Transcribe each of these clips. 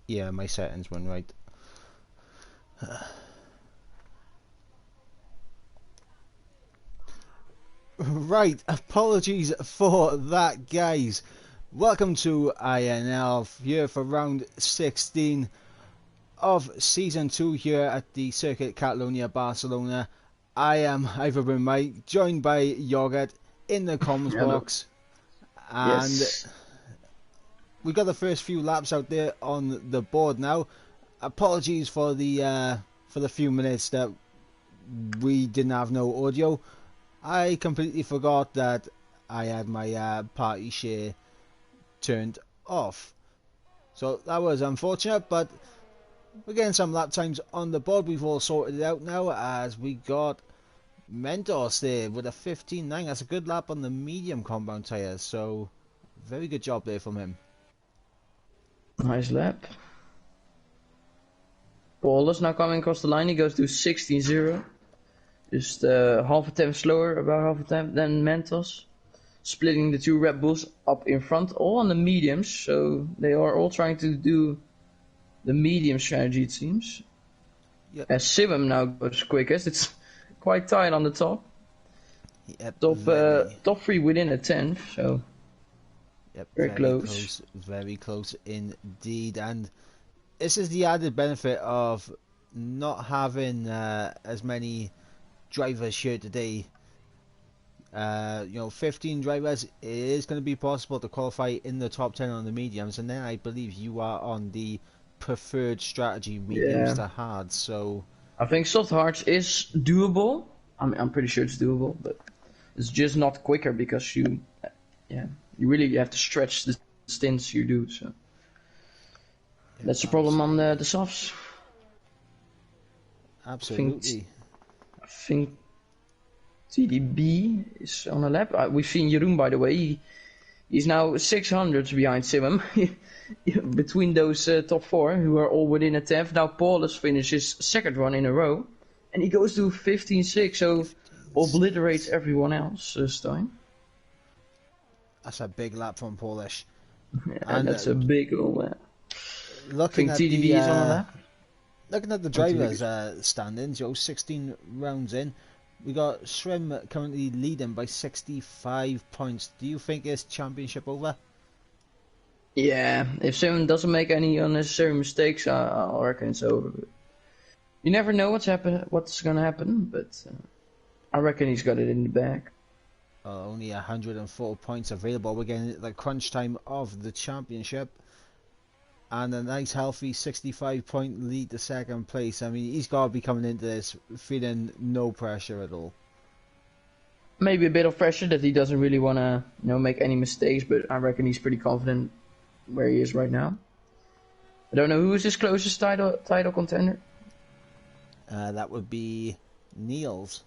Yeah, my settings went right. Right, apologies for that, guys. Welcome to INL here for round 16 of season 2 here at the Circuit Catalonia, Barcelona. I am Ivan Mike, joined by Yogurt in the comms Hello. box, and Yes. we got the first few laps out there on the board now. Apologies for the few minutes that we didn't have no audio. I completely forgot that I had my party share turned off. So that was unfortunate, but we're getting some lap times on the board. We've all sorted it out now as we got Mentos there with a 15.9. That's a good lap on the medium compound tyres, so very good job there from him. Nice lap. Paul is now coming across the line. He goes to 16.0. Just half a tenth slower, about half a tenth than Mentos. Splitting the two Red Bulls up in front, all on the mediums. So they are all trying to do the medium strategy, it seems. Yep. As Simum now goes quickest. It's quite tight on the top. Yep, Top 3 within a tenth, so yep, very close. Very close indeed. And this is the added benefit of not having as many drivers here today. 15 drivers. It is going to be possible to qualify in the top 10 on the mediums, and then I believe you are on the preferred strategy mediums to hard. So I think soft hards is doable. I'm pretty sure it's doable, but it's just not quicker because you really have to stretch the stints you do. So that's the problem on the softs. Absolutely. I think TDB is on a lap. We've seen Jeroen, by the way. He's now 600 behind Simum. Between those top 4 who are all within a tenth. Now Paulus finishes second run in a row. And he goes to 15.6, so obliterates everyone else this time. That's a big lap from Polish. Yeah, and that's a big old lap. Looking at TDB is on a lap. Looking at the drivers' standings, 16 rounds in, we got Shrim currently leading by 65 points. Do you think it's championship over? Yeah, if Simon doesn't make any unnecessary mistakes, I reckon it's over. You never know what's gonna happen, but I reckon he's got it in the bag. Only 104 points available. We're getting the crunch time of the championship. And a nice healthy 65 point lead to second place. I mean, he's got to be coming into this feeling no pressure at all. Maybe a bit of pressure that he doesn't really want to make any mistakes, but I reckon he's pretty confident where he is right now. I don't know who is his closest title contender. That would be Niels.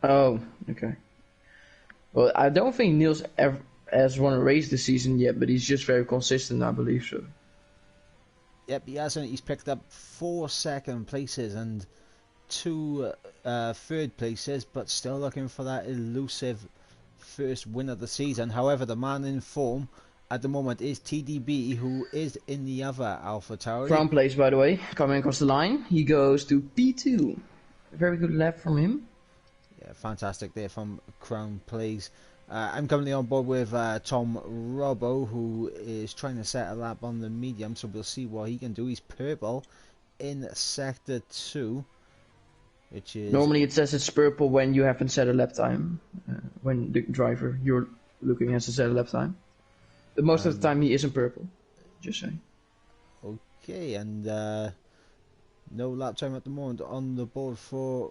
Oh, okay. Well, I don't think Niels ever has won a race this season yet, but he's just very consistent, I believe so. Yep, he hasn't. He's picked up 4 second places and 2 third places, but still looking for that elusive first win of the season. However, the man in form at the moment is TDB, who is in the other Alpha Tauri. Crown place, by the way, coming across the line. He goes to P2. A very good lap from him. Yeah, fantastic there from Crown Place. I'm currently on board with Tom Robbo, who is trying to set a lap on the medium, so we'll see what he can do. He's purple in Sector 2, which is... Normally it says it's purple when you haven't set a lap time, when the driver you're looking has to set a lap time. But most of the time he isn't purple, just saying. Okay, and no lap time at the moment on the board for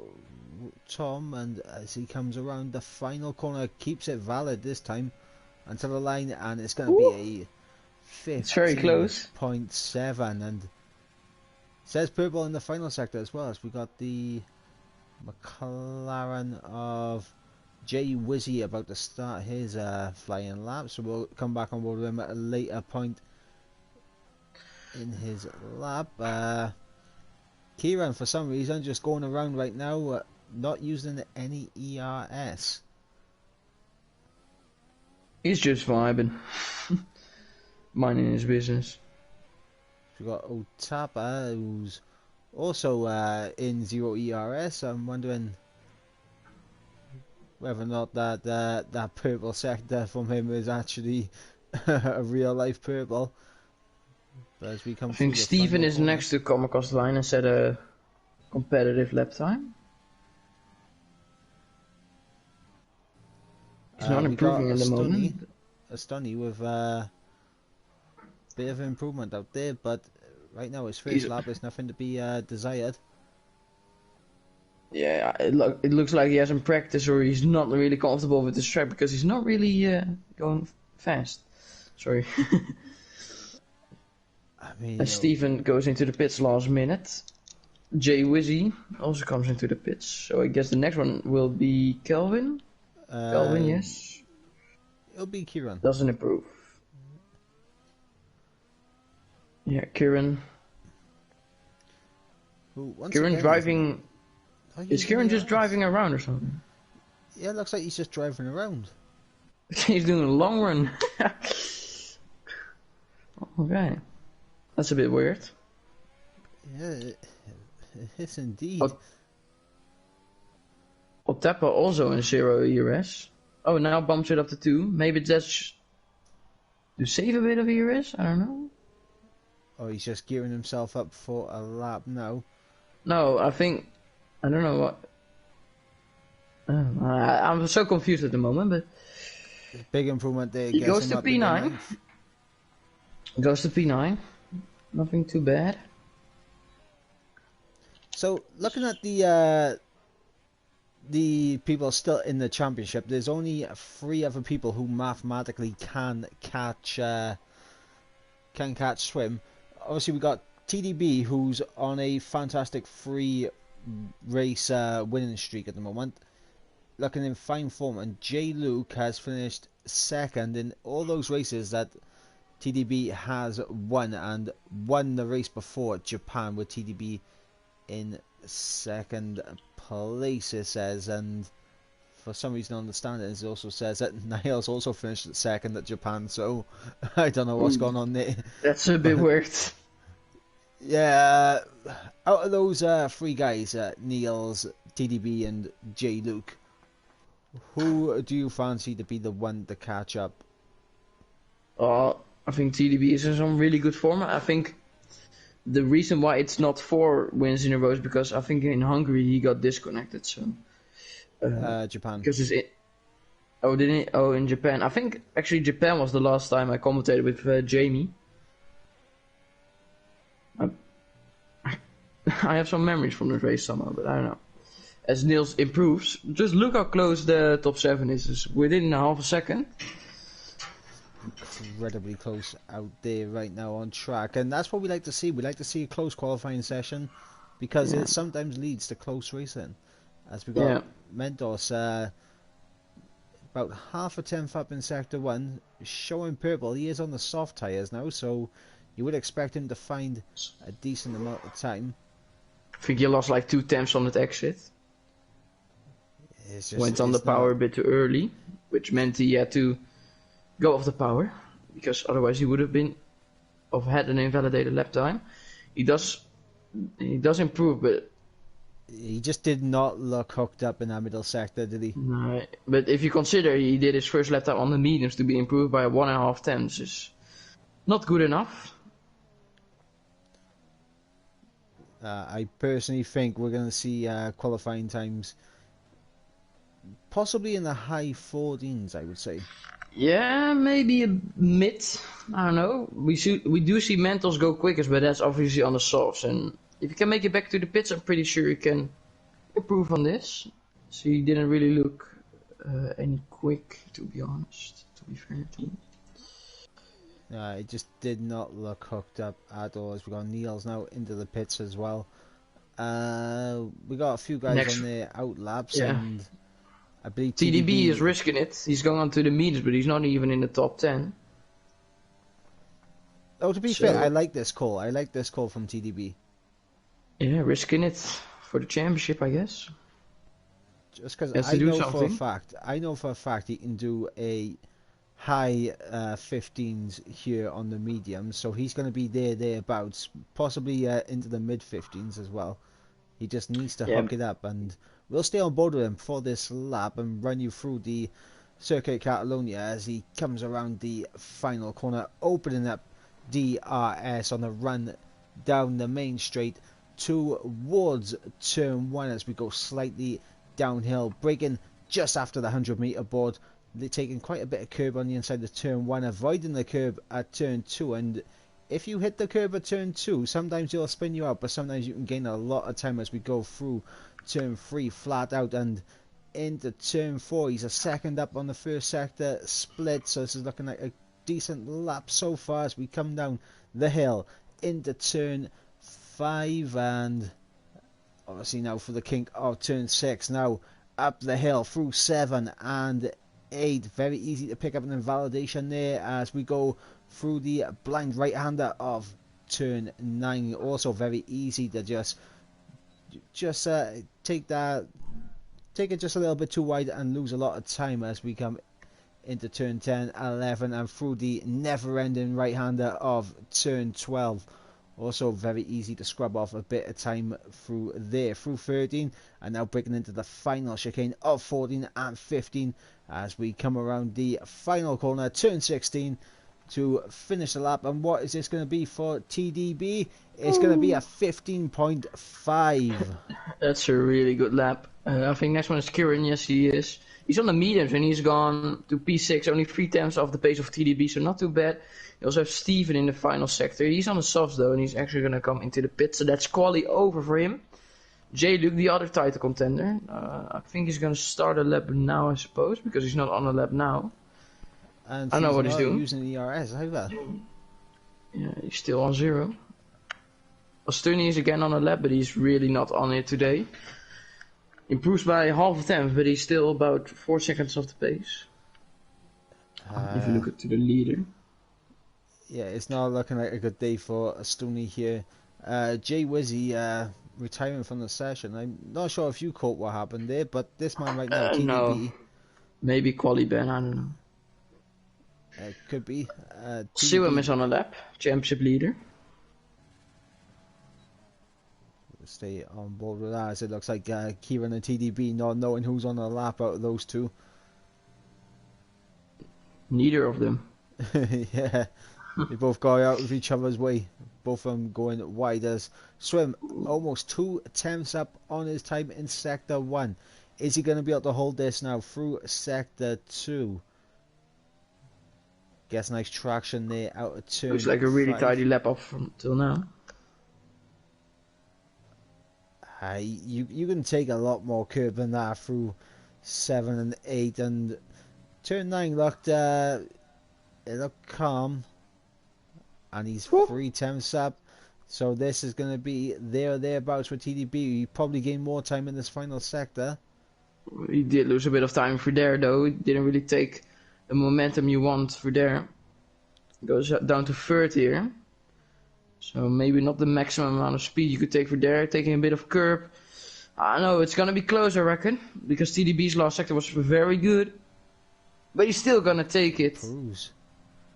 Tom, and as he comes around the final corner, keeps it valid this time until the line, and it's going to be a 15.7, and it says purple in the final sector as well, as we got the McLaren of Jay Wizzy about to start his flying lap, so we'll come back on board with him at a later point in his lap. Kieran, for some reason, just going around right now, not using any ERS. He's just vibing. Minding his business. We've got Otapa, who's also in 0 ERS. I'm wondering whether or not that purple sector from him is actually a real life purple. But as we come I through think the Steven final is corner, next to come across the line and set a competitive lap time. He's not we got improving at the moment. A Stunny with a bit of improvement out there, but right now his first lap is nothing to be desired. Yeah, it looks like he hasn't practiced or he's not really comfortable with this track because he's not really going fast. Sorry. I mean, And Steven goes into the pits last minute. Jay Wizzy also comes into the pits. So I guess the next one will be Kelvin. Kelvin, yes. It'll be Kieran. Doesn't improve. Yeah, Kieran. Kieran driving. Is Kieran just driving around or something? Yeah, it looks like he's just driving around. He's doing a long run. Okay. That's a bit weird. Yeah, it is indeed. Otapa also in 0 ERS. Oh, now bumps it up to 2. Maybe that's to save a bit of ERS? I don't know. Oh, he's just gearing himself up for a lap now. No, I think... I don't know what... I'm so confused at the moment, but... Big improvement there. He goes to P9. Goes to P9. Nothing too bad. So, looking at the people still in the championship, there's only 3 other people who mathematically can catch swim. Obviously, we got TDB, who's on a fantastic 3 race winning streak at the moment, looking in fine form, and J Luke has finished second in all those races that TDB has won, and won the race before Japan with TDB in second place, it says. And for some reason I understand it also says that Niles also finished second at Japan, so I don't know what's going on there. That's a bit weird. Yeah, out of those 3 guys, Niels, TDB and J Luke, who do you fancy to be the one to catch up? I think TDB is in some really good form. I think the reason why it's not 4 wins in a row is because I think in Hungary he got disconnected. So Japan. Because didn't he? Oh, in Japan. I think actually Japan was the last time I commentated with Jamie. I have some memories from the race somehow, but I don't know. As Niels improves, just look how close the top 7 is. It's within half a second. Incredibly close out there right now on track, and that's what we like to see. We like to see a close qualifying session because it sometimes leads to close racing. As we got Mentos about half a tenth up in sector 1, showing purple. He is on the soft tyres now, so you would expect him to find a decent amount of time. I think he lost like 2 tenths on that exit. Went on the power a bit too early, which meant he had to go off the power, because otherwise he would have had an invalidated lap time. He does improve, but he just did not look hooked up in that middle sector, did he? No, but if you consider he did his first lap time on the mediums, to be improved by 1.5 tenths is not good enough. I personally think we're going to see qualifying times possibly in the high 14s, I would say. Yeah, maybe a mid. I don't know. We do see Mentos go quickest, but that's obviously on the softs. And if you can make it back to the pits, I'm pretty sure you can improve on this. So he didn't really look any quick, to be honest. To be fair to him. It just did not look hooked up at all. As we got Niels now into the pits as well. We got a few guys on their out laps, and I believe TDB is risking it. He's going on to the meters, but he's not even in the top 10. Oh, to be fair, I like this call. I like this call from TDB. Yeah, risking it for the championship, I guess. Just because I know for a fact he can do a high 15s here on the medium, so he's going to be thereabouts, possibly into the mid 15s as well. He just needs to Yeah. hook it up, and we'll stay on board with him for this lap and run you through the Circuit Catalonia as he comes around the final corner, opening up DRS on the run down the main straight towards turn 1 as we go slightly downhill, braking just after the 100-meter board. They're taking quite a bit of curb on the inside of turn 1, avoiding the curb at turn 2, and if you hit the curb at turn 2, sometimes it'll spin you out, but sometimes you can gain a lot of time as we go through turn 3 flat out and into turn 4. He's a second up on the first sector split, so this is looking like a decent lap so far as we come down the hill into turn 5, and obviously now for the kink of turn 6. Now up the hill through 7 and 8. Very easy to pick up an invalidation there as we go through the blind right-hander of turn 9. Also very easy to just take it just a little bit too wide and lose a lot of time as we come into turn 10, 11 and through the never-ending right-hander of turn 12. Also very easy to scrub off a bit of time through there, through 13, and now breaking into the final chicane of 14 and 15 as we come around the final corner, turn 16, to finish the lap. And what is this going to be for TDB? It's going to be a 15.5. That's a really good lap. I think next one is Kieran. Yes, he is. He's on the mediums and he's gone to P6, only 3/10 of the pace of TDB, so not too bad. You also have Steven in the final sector. He's on the softs though, and he's actually going to come into the pit, so that's quali over for him. J-Luke, the other title contender, I think he's going to start a lap now, I suppose, because he's not on a lap now. And I know what he's doing. Using ERS either. Yeah, he's still on 0. Ostuni is again on a lap, but he's really not on it today. Improves by half a tenth, but he's still about 4 seconds off the pace. If you look at to the leader. Yeah, it's not looking like a good day for Ostuni here. Jay Wizzy retiring from the session. I'm not sure if you caught what happened there, but this man right now, TDB. No. Maybe quali ban, I don't know. Could be. Siwam is on a lap, championship leader. We'll stay on board with that as it looks like Kieran and TDB not knowing who's on the lap out of those two. Neither of them. Yeah, they both go out of each other's way. Both of them going wide as Swim almost 2 attempts up on his time in sector 1. Is he going to be able to hold this now through sector 2? Gets nice traction there out of turn. Looks like a really 5. tidy lap up from till now. You can take a lot more curb than that through 7 and 8, and turn 9 looked it looked calm, and he's 3 tenths up, so this is going to be there or thereabouts for TDB. He probably gained more time in this final sector. He did lose a bit of time for there though. He didn't really take the momentum you want for there. Goes down to 3rd here. So maybe not the maximum amount of speed you could take for there, taking a bit of curb. I know it's gonna be close, I reckon, because TDB's last sector was very good. But he's still gonna take it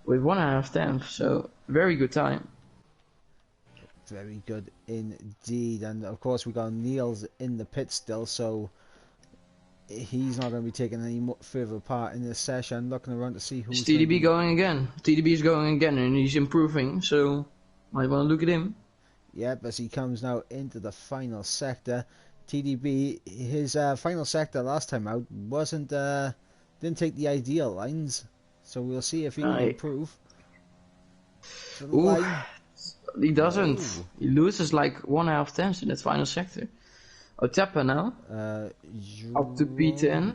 with 1.5 tenths, so very good time. Very good indeed, and of course we got Niels in the pit still, so he's not going to be taking any further part in this session. Looking around to see who's TDB going again. TDB is going again, and he's improving, so might want to look at him. Yep, as he comes now into the final sector. TDB, his final sector last time out didn't take the ideal lines, so we'll see if he can improve. Ooh, he doesn't. He loses like 1.5 tenths in that final sector. Otapa now. Up to P10.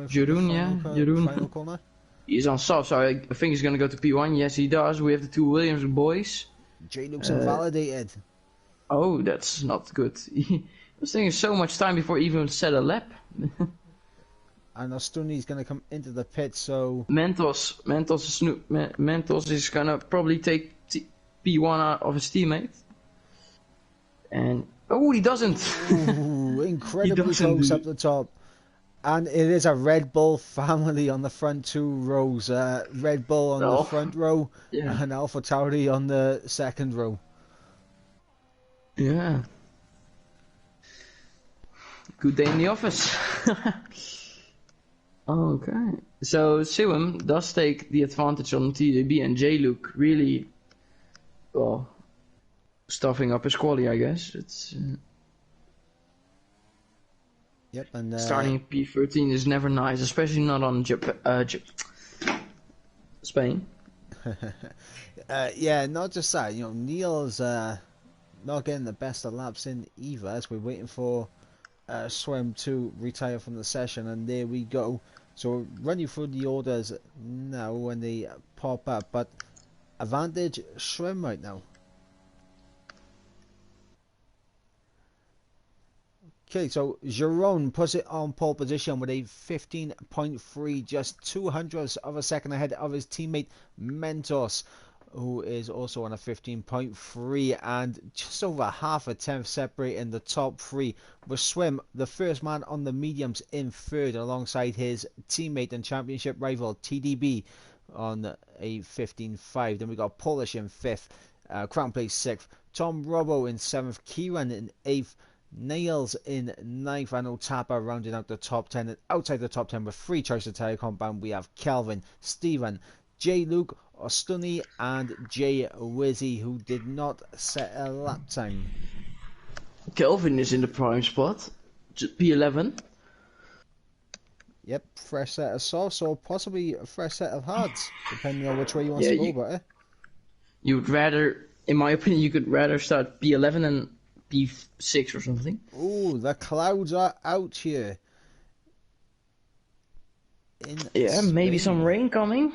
Jeroen, yeah. Jeroen. He's on soft, so I think he's going to go to P1. Yes, he does. We have the 2 Williams boys. Jay looks invalidated. Oh, that's not good. He was taking so much time before he even set a lap. And Ostuni's going to come into the pit, so... Mentos is going to probably take P1 out of his teammate. And... Oh, he doesn't! Ooh, incredibly close up the top. And it is a Red Bull family on the front 2 rows. Red Bull on the Oh, front row yeah, and Alpha Tauri on the second row. yeah. Good day in the office. Okay. So Siwam does take the advantage on TDB, and J-Luke really, well, stuffing up his quality, I guess. It's Yep, and starting P13 is never nice, especially not on Spain. yeah, not just that. Neil's not getting the best of laps in either, as we're waiting for Swim to retire from the session, and there we go. So we'll run you through the orders now when they pop up, but advantage Swim right now. Okay, so Jerome puts it on pole position with a 15.3, just 200ths of a second ahead of his teammate Mentos, who is also on a 15.3, and just over half a tenth separating the top 3. With Swim, the first man on the mediums, in third, alongside his teammate and championship rival TDB on a 15.5. Then we got Polish in 5th, Crown Place 6th, Tom Robbo in 7th, Kieran in 8th, Nails in 9th, and Otapa rounding out the top 10. And outside the top 10 with 3 choices tire compound, we have Kelvin, Stephen, J. Luke, Ostuni, and J. Wizzy, who did not set a lap time. Kelvin is in the prime spot, P11. Yep, fresh set of softs, or possibly a fresh set of hards, depending on which way you want Yeah, to go about it. You'd rather, in my opinion, you could rather start P11 than P6 or something. Ooh, the clouds are out here. Yeah, maybe some rain coming.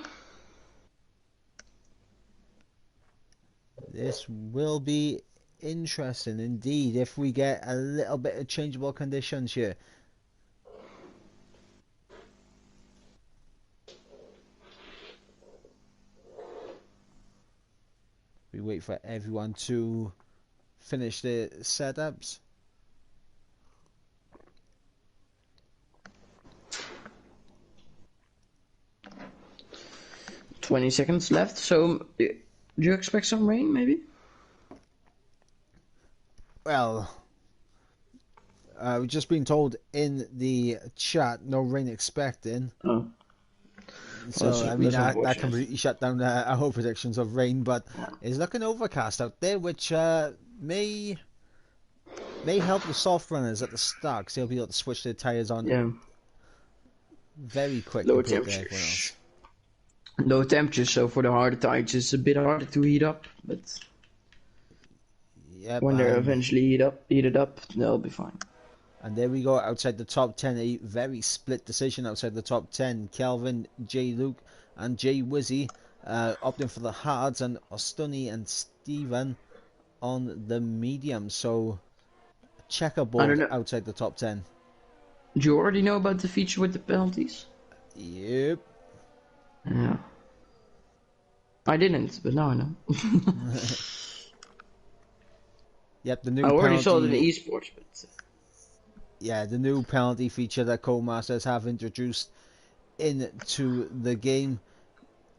This will be interesting indeed if we get a little bit of changeable conditions here. We wait for everyone to finish their setups. $20 left, so do you expect some rain, maybe? Well, we've just been told in the chat, no rain expecting. Oh. So, I mean, that completely shut down our predictions of rain, but it's looking overcast out there, which may help the soft runners at the start, because they'll be able to switch their tyres on very quick Lower compared to everyone temperatures. else. Low temperatures, so for the harder tyres it's a bit harder to heat up, but yep, when they're eventually heated up, they'll be fine. And there we go, outside the top 10, a very split decision outside the top 10. Kelvin, J. Luke, and J. Wizzy opting for the hards, and Ostuni and Stephen on the medium. So, checkerboard outside the top 10. Do you already know about the feature with the penalties? Yep. Yeah. I didn't, but now I know. Yep, the new I already penalty, saw it in esports, but yeah, the new penalty feature that Codemasters have introduced into the game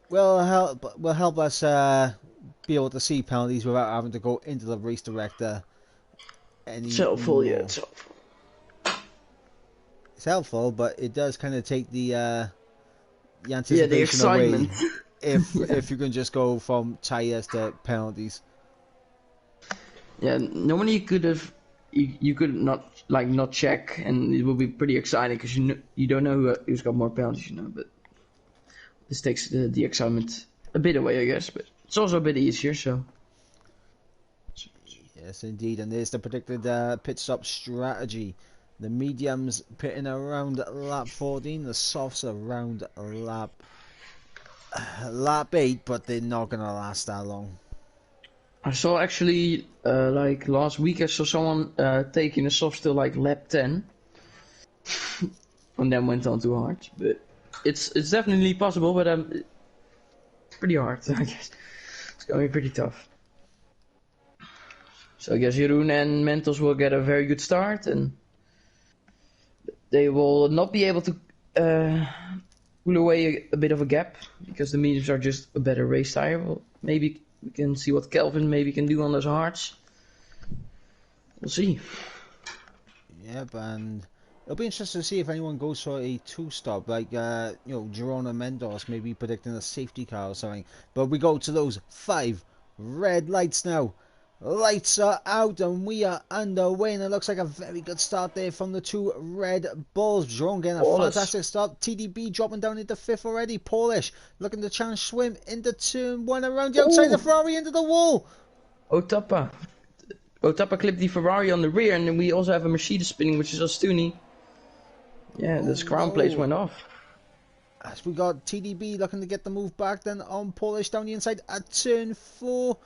will help us be able to see penalties without having to go into the race director anymore. It's helpful, yeah, it's helpful. It's helpful, but it does kind of take the anticipation away if you can just go from tires to penalties. Yeah, normally you could not check, and it will be pretty exciting because you don't know who's got more penalties, but this takes the excitement a bit away, I guess. But it's also a bit easier, so. Yes, indeed, and there's the predicted pit stop strategy. The mediums pitting around lap 14, the softs around lap 8, but they're not gonna last that long. I saw actually, like last week, I saw someone taking a soft till like lap 10, and then went on too hard. But it's definitely possible, but it's pretty hard, I guess. It's gonna be pretty tough. So I guess Jeroen and Mentos will get a very good start, and they will not be able to pull away a bit of a gap because the mediums are just a better race tire. Well, maybe we can see what Kelvin maybe can do on those hards. We'll see. Yep, and it'll be interesting to see if anyone goes for a two-stop, like Girona Mendoz maybe predicting a safety car or something. But we go to those 5 red lights now. Lights are out and we are underway, and it looks like a very good start there from the 2 Red Bulls. Jerome getting a fantastic start. TDB dropping down into 5th already. Polish looking to challenge Swim into turn 1 around the outside of the Ferrari into the wall. Otapa clipped the Ferrari on the rear, and then we also have a Mercedes spinning, which is Ostuni. Yeah, this crown place went off. As we got TDB looking to get the move back then on Polish down the inside at turn 4.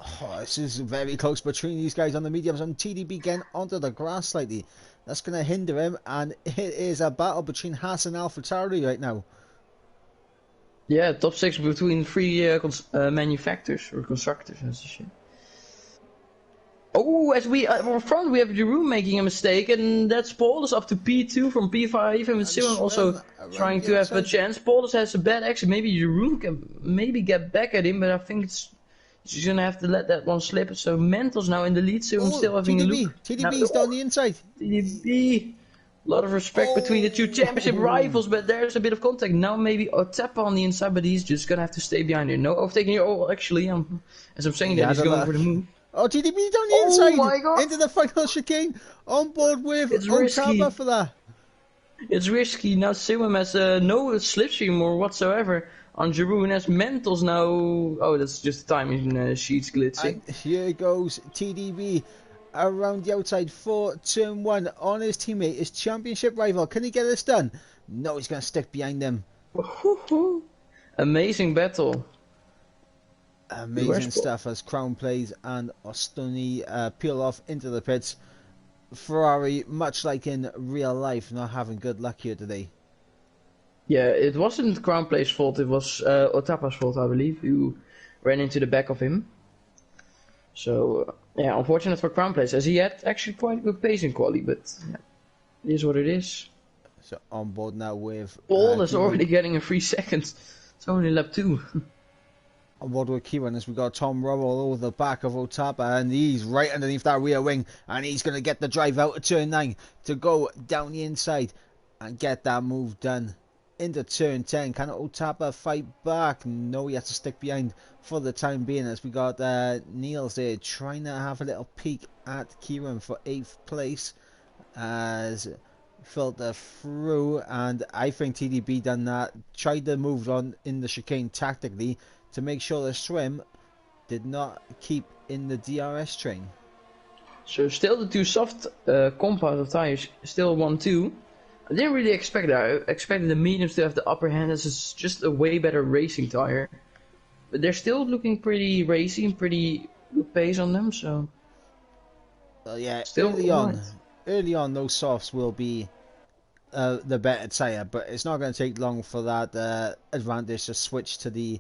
Oh, this is very close between these guys on the mediums, and TDB getting onto the grass slightly. That's going to hinder him, and it is a battle between Haas and AlphaTauri right now. Yeah, top 6 between 3 manufacturers or constructors and shit. Oh, as we are front, we have Jeroen making a mistake, and that's Paulus up to P2 from P5, and Simon also trying to have a chance. Paulus has a bad exit. Maybe Jeroen can maybe get back at him, but I think she's gonna have to let that one slip. So Mentos now in the lead, so I'm still having TDB. a look. TDB's down the inside. TDB. A lot of respect between the 2 championship rivals, but there's a bit of contact. Now maybe Otapa on the inside, but he's just gonna have to stay behind here. No overtaking here. Oh, actually, as I'm saying that, he's going for the move. Oh, TDB down the inside into the final chicane, on board with Otapa for that. It's risky. Now Simon has no slipstream or whatsoever on Jeroen, as Mentos now. Oh, that's just the timing sheets glitching. And here goes TDB around the outside for turn 1 on his teammate, his championship rival. Can he get this done? No, he's going to stick behind them. Amazing battle. Amazing stuff as Crown Plays and Ostuni peel off into the pits. Ferrari, much like in real life, not having good luck here today. Yeah, it wasn't Crown Play's fault, it was Otapa's fault, I believe, who ran into the back of him. So, yeah, unfortunate for Crown Place, as he had actually quite good pace in quali, but yeah, it is what it is. So on board now with Paul is already getting a 3 seconds. It's only lap 2. On board with Kieran as we got Tom Rowe all over the back of Otapa, and he's right underneath that rear wing, and he's going to get the drive out of turn 9 to go down the inside and get that move done into turn 10. Can Otapa fight back? No, he has to stick behind for the time being, as we got Niels there trying to have a little peek at Kieran for 8th place as filter through, and I think TDB done that, tried to move on in the chicane tactically to make sure the swim did not keep in the DRS train. So still the 2 soft compound of tires, still 1-2. I didn't really expect that. I expected the mediums to have the upper hand. This is just a way better racing tire. But they're still looking pretty racy and pretty good pace on them, so... yeah, still early on those softs will be the better tire, but it's not going to take long for that advantage to switch to the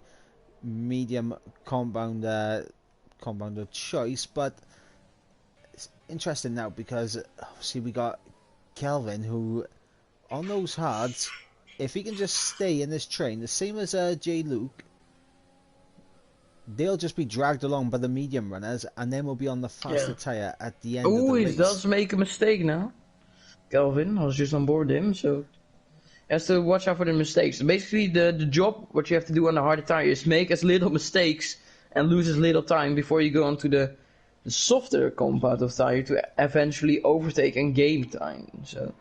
medium compound compounded choice. But it's interesting now because obviously we got Kelvin, who on those hards, if he can just stay in this train, the same as J. Luke, they'll just be dragged along by the medium runners, and then we'll be on the faster tire at the end of the race. He does make a mistake now. Kelvin, I was just on board him, so he has to watch out for the mistakes. Basically, the job, what you have to do on the harder tire is make as little mistakes and lose as little time before you go onto the softer compound of tire to eventually overtake and gain time. So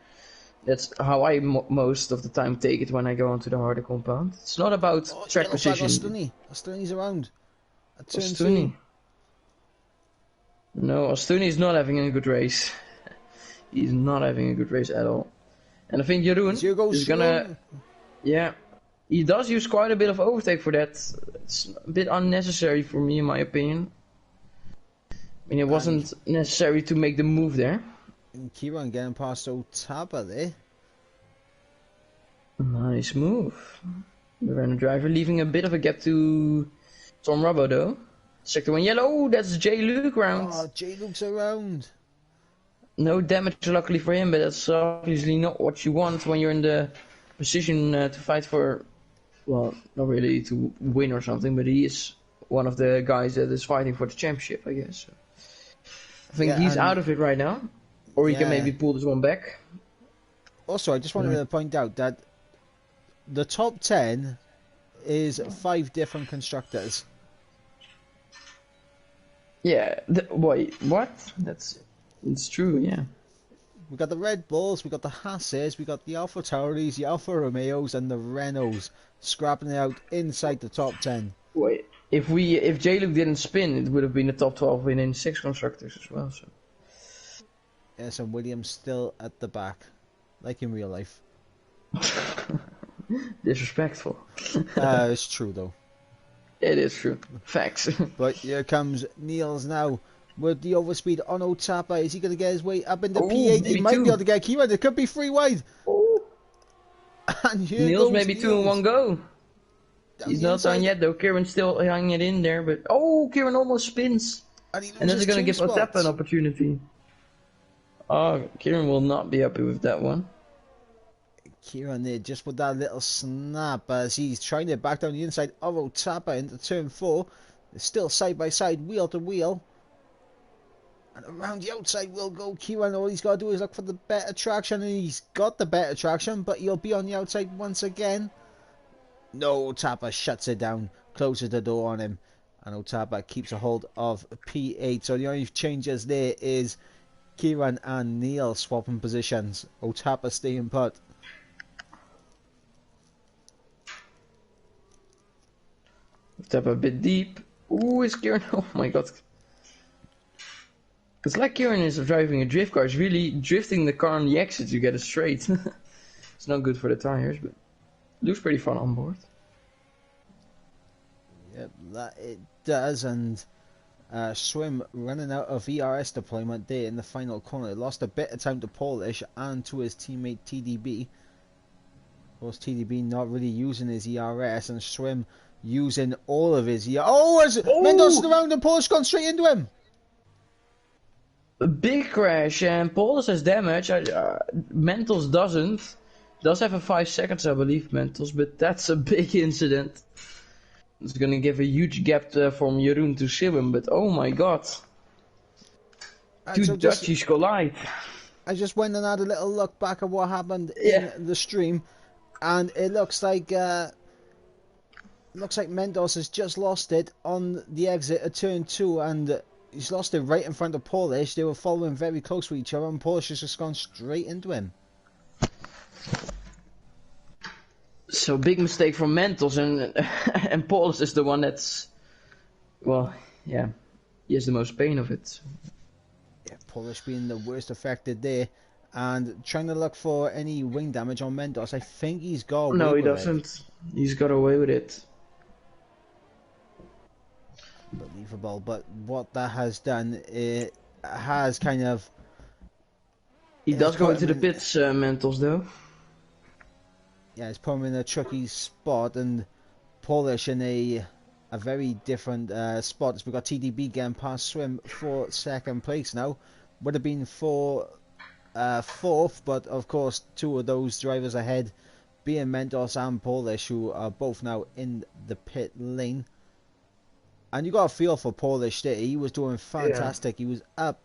that's how I most of the time take it when I go onto the harder compound. It's not about track position. Ostuni's around. Ostuni. No, Ostuni is not having a good race. He's not having a good race at all. And I think Jeroen is gonna... Yeah, he does use quite a bit of overtake for that. It's a bit unnecessary for me, in my opinion. I mean, it wasn't necessary to make the move there. And Kieran getting past Otapa there. Nice move. The random driver leaving a bit of a gap to Tom Robbo though. Sector 1 yellow, that's J. Luke round. Oh, J. Luke's around. No damage, luckily for him, but that's obviously not what you want when you're in the position to fight for, well, not really to win or something, but he is one of the guys that is fighting for the championship, I guess. So I think Yeah, he's and out of it right now, or he can yeah. maybe pull this one back. Also, I just wanted to point out that the top 10 is 5 different constructors. Yeah, wait, what? It's true, yeah. We got the Red Bulls, we got the Hasses, we got the Alpha Tauris, the Alfa Romeos, and the Renaults scrapping it out inside the top 10. Wait, if J-Luke didn't spin, it would have been a top 12 win in 6 constructors as well. So. Yes, and Williams still at the back, like in real life. Disrespectful. It's true though. It is true. Facts. But here comes Niels now with the overspeed on Otapa. Is he going to get his way up into Ooh, P8? He might two. be able to get Kieran. It could be 3 wide. Ooh. And here Niels goes maybe Niels. 2 in 1 go. Down He's the not inside. done yet though. Kieran's still hanging it in there, but Kieran almost spins. And he And that's loses going to 2 give spots. Otapa an opportunity. Oh, Kieran will not be happy with that one. Kieran there just with that little snap as he's trying to back down the inside of Otapa into turn 4. They're still side by side, wheel to wheel. And around the outside will go Kieran. All he's got to do is look for the better traction, and he's got the better traction, but he'll be on the outside once again. No, Otapa shuts it down, closes the door on him, and Otapa keeps a hold of P8. So the only changes there is Kieran and Neil swapping positions. Otapa staying put. Tap a bit deep. Ooh, is Kieran? Oh my god. It's like Kieran is driving a drift car. He's really drifting the car on the exit to get it straight. It's not good for the tires, but looks pretty fun on board. Yep, that it does. And Swim running out of ERS deployment there in the final corner. Lost a bit of time to Polish and to his teammate TDB. Of course, TDB not really using his ERS, and Swim using all of his ERS. Mendoza's around and Polish gone straight into him. A big crash, and Paulus has damage. Mentos does have a 5 seconds, I believe, Mentos, but that's a big incident. It's gonna give a huge gap from Jeroen to Sibum, but oh my god. Two So Dutchies collide. I just went and had a little look back at what happened in the stream, and it looks like Mendoz has just lost it on the exit at turn 2, and he's lost it right in front of Polish. They were following very close to each other, and Polish has just gone straight into him. So big mistake from Mentos, and Paulus is the one that's, well, yeah, he has the most pain of it. Yeah, Polish being the worst affected there, and trying to look for any wing damage on Mendoz. I think he's got away No, he with doesn't. it. He's got away with it. Unbelievable, but what that has done, it has kind of... He does go into the pits, Mentos, though. Yeah, it's put him in a tricky spot, and Polish in a very different spot. As we've got TDB getting past Swim for 2nd place now. Would have been for 4th, but of course 2 of those drivers ahead being Mentos and Polish, who are both now in the pit lane. And you got a feel for Polish there. He was doing fantastic. Yeah. He was up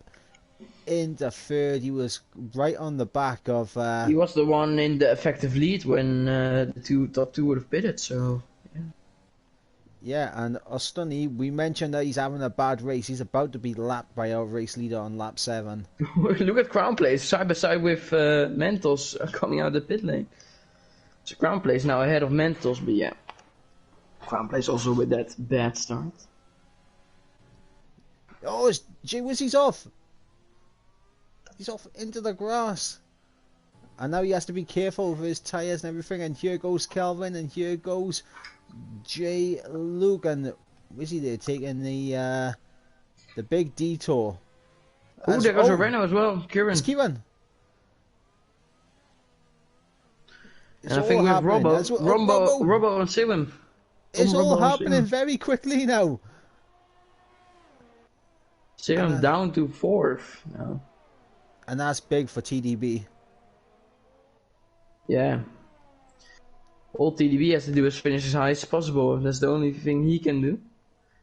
into 3rd. He was right on the back of... He was the one in the effective lead when the top two would have pitted, so... Yeah, and Ostuni, we mentioned that he's having a bad race. He's about to be lapped by our race leader on lap 7. Look at Crown Place, side by side with Mentos coming out of the pit lane. So Crown Place now ahead of Mentos, but yeah. Crown Place also with that bad start. Oh, Jay Wizzy's off. He's off into the grass. And now he has to be careful with his tyres and everything. And here goes Kelvin, and here goes Jay Luke. And Wizzy there taking the big detour. Oh, there goes a Renault as well, Kieran. It's Kieran. And I think we have Robbo and Sibum. It's all happening very quickly now. Sibum down to 4th now. and that's big for TDB. Yeah. All TDB has to do is finish as high as possible. That's the only thing he can do.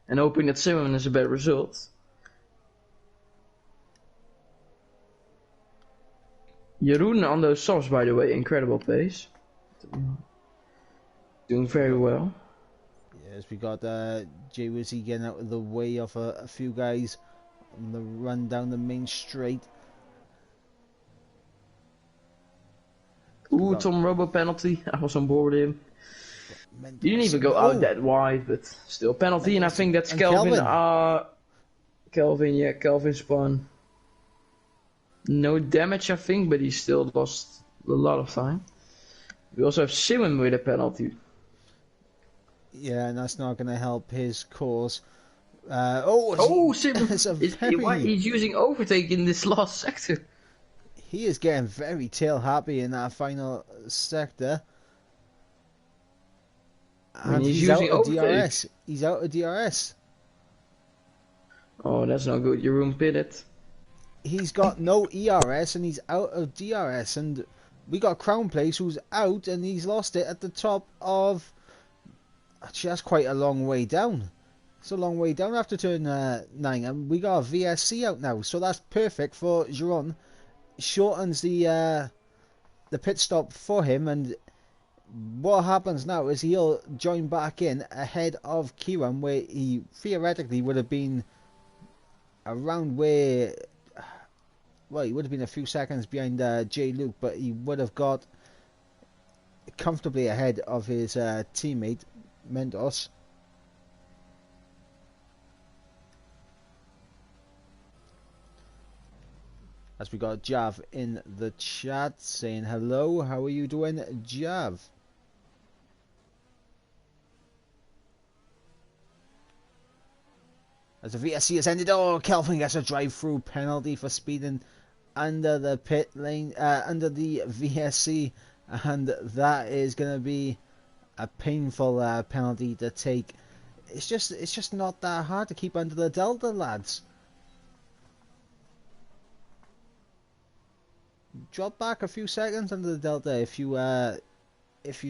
And hoping that Simon is a better result. Jeroen on those softs, by the way, incredible pace. Doing very well. Yes, we got Jay Wizzy getting out of the way of a few guys on the run down the main straight. Ooh, Tom Robo penalty. I was on board with him. He didn't even go out that wide, but still penalty. And I think that's Kelvin. Kelvin spun. No damage, I think, but he still lost a lot of time. We also have Simon with a penalty. Yeah, and that's not going to help his cause. Simon! He's using overtake in this last sector. He is getting very tail happy in that final sector. And he's out of DRS. He's out of DRS. Oh, that's not good. Jeroen pitted. He's got no ERS and he's out of DRS. And we got Crown Place who's out and he's lost it at the top of... Actually, that's quite a long way down. It's a long way down after turn 9. And we got a VSC out now. So that's perfect for Jeroen. Shortens the pit stop for him, and what happens now is he'll join back in ahead of Kieran, where he theoretically would have been around where, well, he would have been a few seconds behind J. Luke, but he would have got comfortably ahead of his teammate Mendos. As we got Jav in the chat saying hello. How are you doing, Jav? As the VSC has ended, Kelvin gets a drive-through penalty for speeding under the pit lane, under the VSC, and that is going to be a painful penalty to take. It's just not that hard to keep under the Delta, lads. Drop back a few seconds under the Delta if you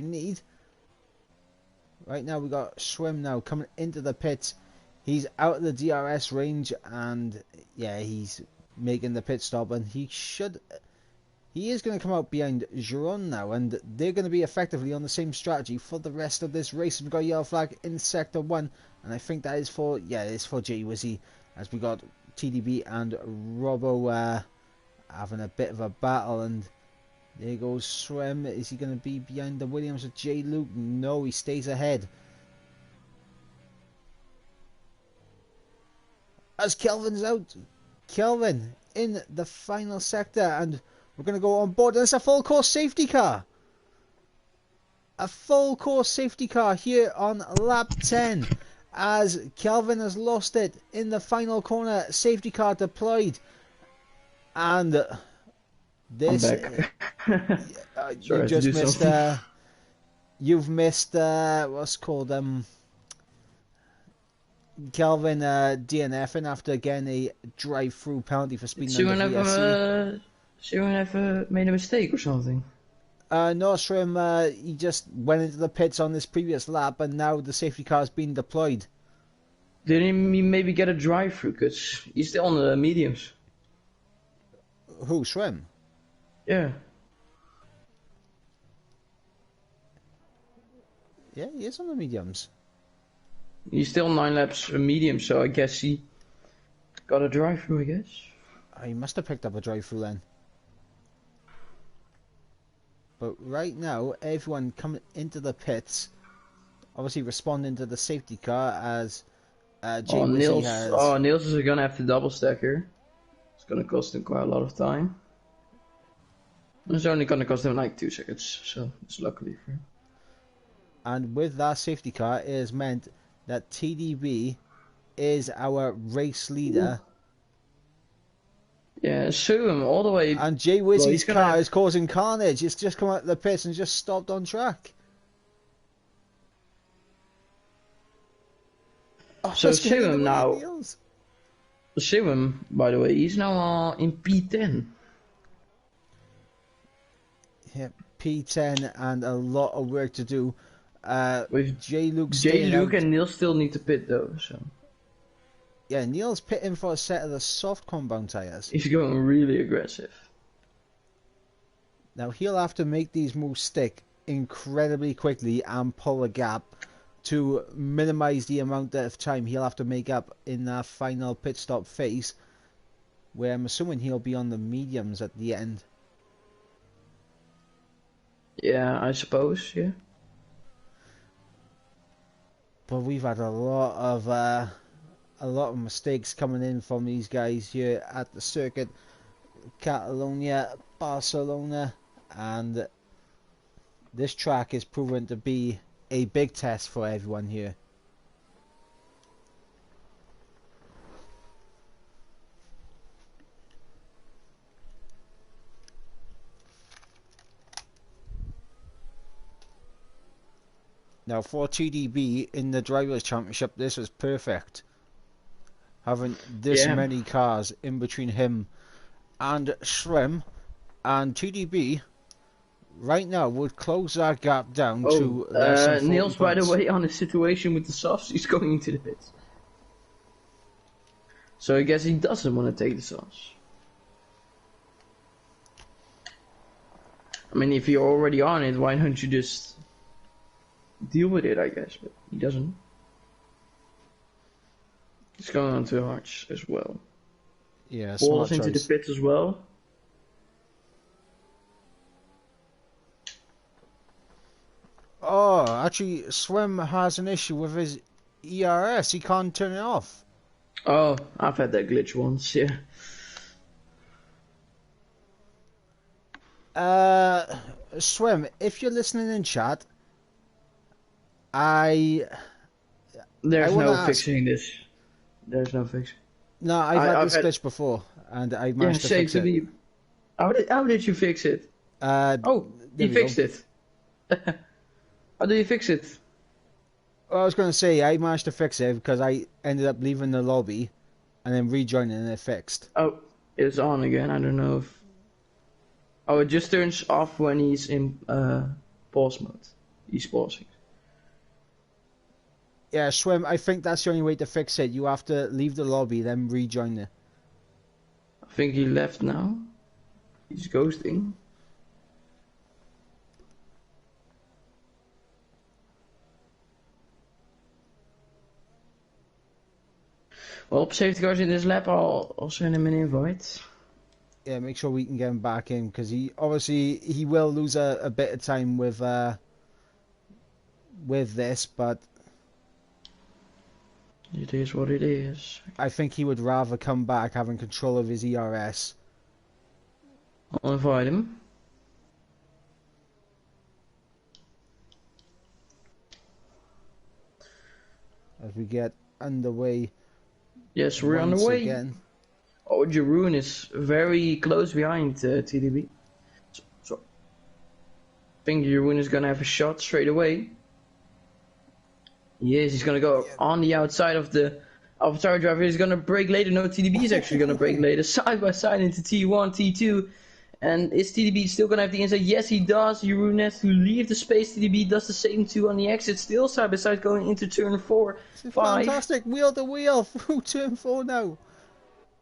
need. Right now we got Swim now coming into the pits. He's out of the DRS range and yeah, he's making the pit stop, and he is going to come out behind Jeroen now, and they're going to be effectively on the same strategy for the rest of this race. We've got a yellow flag in sector 1, and I think that is for, yeah, it's for Jay Wizzy, as we got TDB and Robo having a bit of a battle, and there goes Swim. Is he going to be behind the Williams of J. Luke? No, he stays ahead. As Kelvin's out. Kelvin in the final sector, and we're going to go on board. And it's a full course safety car. A full course safety car here on lap 10. As Kelvin has lost it in the final corner. Safety car deployed. And this, you've missed what's called Kelvin DNFing after getting a drive-through penalty for speeding under VSC. Shouldn't have made a mistake or something? No, Shrim, he just went into the pits on this previous lap, and now the safety car has been deployed. Didn't he maybe get a drive-through? Because he's still on the mediums. Who, Swim? Yeah. Yeah, he is on the mediums. He's still 9 laps medium, so I guess he got a drive-through, I guess. He must have picked up a drive-through then. But right now, everyone coming into the pits, obviously responding to the safety car as Niels has... Oh, Niels is going to have to double stack here. It's going to cost him quite a lot of time. It's only going to cost him like 2 seconds, so it's luckily for him. And with that safety car, it has meant that TDB is our race leader. Yeah, sue him all the way. And Jay Wizzy's car is causing carnage. It's just come out of the pits and just stopped on track. Oh, so sue him now. Sue him, by the way, he's now in P10. Yeah, P10 and a lot of work to do. With J. Luke J. staying Luke out. and Neil still need to pit though, so Yeah, Neil's pitting for a set of the soft compound tyres. he's going really aggressive. Now he'll have to make these moves stick incredibly quickly and pull a gap to minimize the amount of time he'll have to make up in that final pit stop phase, where I'm assuming he'll be on the mediums at the end. Yeah, I suppose. Yeah. But we've had a lot of mistakes coming in from these guys here at the circuit. Catalonia, Barcelona, and this track is proven to be a big test for everyone here. Now for TDB in the Drivers' Championship, this was perfect. Having this many cars in between him and Shrem, and TDB right now would close that gap down to less than 40 Niels, by the points. way, on the situation with the softs, he's going into the pits. So I guess he doesn't want to take the softs. I mean, if you're already on it, why don't you just deal with it, I guess, but he doesn't. He's going on to hards as well. Yeah, Balls smart into choice. the pits as well. Oh, actually, Swim has an issue with his ERS. He can't turn it off. Oh, I've had that glitch once, yeah. Swim, if you're listening in chat, There's no ask. fixing this. There's no fix. No, I've had this glitch before, and I managed to fix it. How did you fix it? You fixed it. How did you fix it? Well, I was going to say, I managed to fix it because I ended up leaving the lobby and then rejoining and it fixed. Oh, it's on again. I don't know if... Oh, it just turns off when he's in pause mode. He's pausing. Yeah, Swim, I think that's the only way to fix it. You have to leave the lobby, then rejoin it. I think he left now. He's ghosting. Well, safety cars in this lap, I'll send him an invite. Yeah, make sure we can get him back in, because he will lose a bit of time with this, but it is what it is. I think he would rather come back having control of his ERS. I'll invite him. As we get underway. Yes, we're on the way. Again. Oh, Jeroen is very close behind TDB. So, I think Jeroen is gonna have a shot straight away. Yes, he's gonna go on the outside of the Avatar driver. He's gonna brake later. No, TDB is actually gonna brake later, side by side into T1, T2. And is TDB still gonna have the inside? Yes, he does. Jeroen has to leave the space. TDB does the same too on the exit. Still side by side going into turn 4, 5. Fantastic, wheel to wheel through turn 4 now.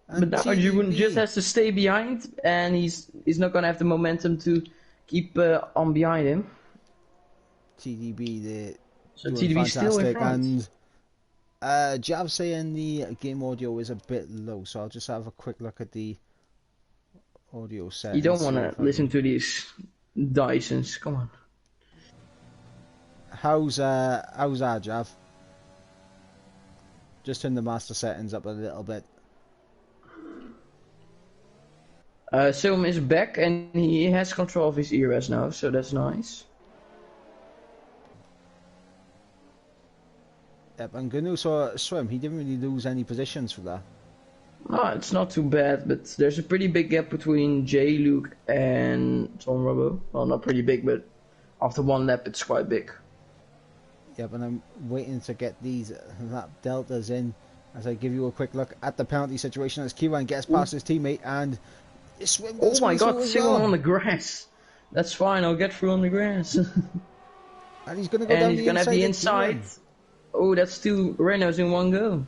And but now Jeroen just has to stay behind, and he's not gonna have the momentum to keep on behind him. TDB, so TDB still in front. And Jav saying the game audio is a bit low, so I'll just have a quick look at the audio set. You don't want to listen to these Dysons. Come on. How's that, Jav? Just turn the master settings up a little bit. Silm is back and he has control of his ERS now, so that's nice. Yep, and Gnu saw Swim. He didn't really lose any positions for that. Oh, it's not too bad, but there's a pretty big gap between J. Luke and Tom Robbo. Well, not pretty big, but after one lap it's quite big. Yep, and I'm waiting to get these lap deltas in as I give you a quick look at the penalty situation as Kiran gets past his teammate and Swim. Oh my god, Simon on the grass. That's fine, I'll get through on the grass. And he's going to go And down he's the gonna have inside. the inside. Oh, that's 2 Renaults in one go.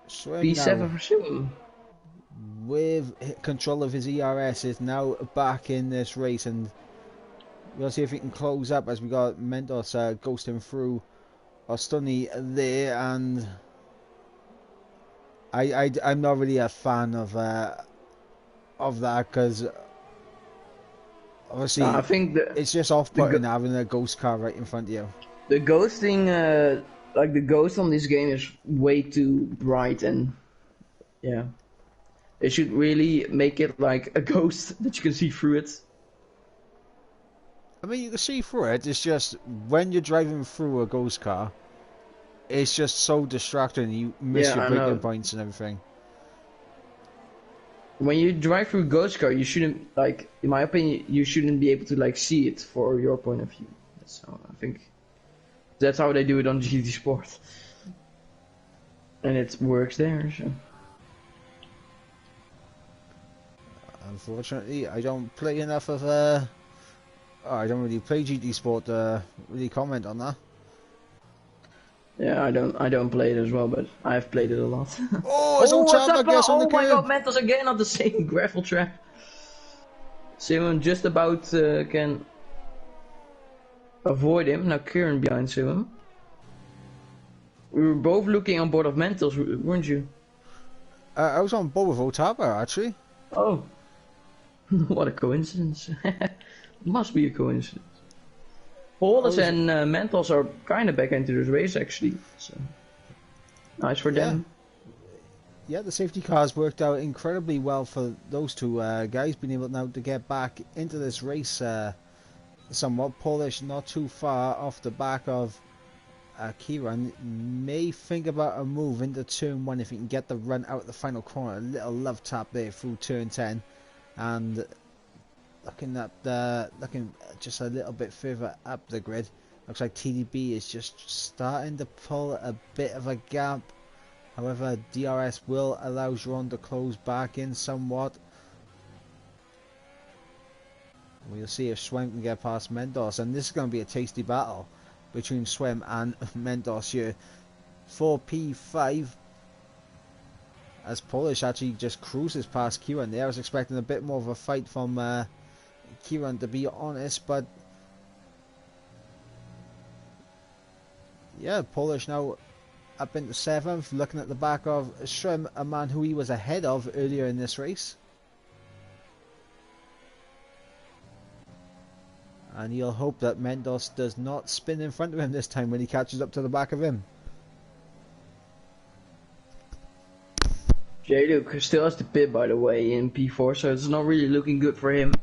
Swim P7 now, for Swim. with control of his ERS, is now back in this race, and we'll see if he can close up as we got Mentos ghosting through Ostuni there, and I'm not really a fan of that, because obviously I think it's just off-putting having a ghost car right in front of you. the ghosting, like the ghost on this game is way too bright, and yeah, they should really make it like a ghost that you can see through it. I mean, you can see through it. It's just when you're driving through a ghost car, it's just so distracting. You miss your braking points and everything. When you drive through a ghost car, you shouldn't, like, in my opinion, you shouldn't be able to like see it for your point of view. So I think that's how they do it on GT Sport, and it works there. So. Unfortunately, I don't play enough of I don't really play GT Sport to really comment on that. Yeah, I don't play it as well, but I've played it a lot. Oh, it's what's Otava up? gets on the Oh my curb. god, Mentos again on the same gravel trap. Simon just about can avoid him. Now Kieran behind Simon. We were both looking on board of Mentos, weren't you? I was on board with Otava, actually. Oh. What a coincidence. Must be a coincidence. Paulus and Mentos are kind of back into this race actually, so nice for them. Yeah, the safety cars worked out incredibly well for those two guys, being able now to get back into this race somewhat. Polish not too far off the back of Kieran, may think about a move into turn 1 if he can get the run out the final corner. A little love tap there through turn 10, and looking just a little bit further up the grid. Looks like TDB is just starting to pull a bit of a gap. However, DRS will allow Jean to close back in somewhat. We'll see if Swim can get past Mentos, and this is going to be a tasty battle between Swim and Mentos here for P5. As Polish actually just cruises past Kieran there. I was expecting a bit more of a fight from Kieran, to be honest, but yeah, Polish now up into 7th, looking at the back of Shrim, a man who he was ahead of earlier in this race. And he'll hope that Mentos does not spin in front of him this time when he catches up to the back of him. J-Luke still has the pit, by the way, in P4, so it's not really looking good for him,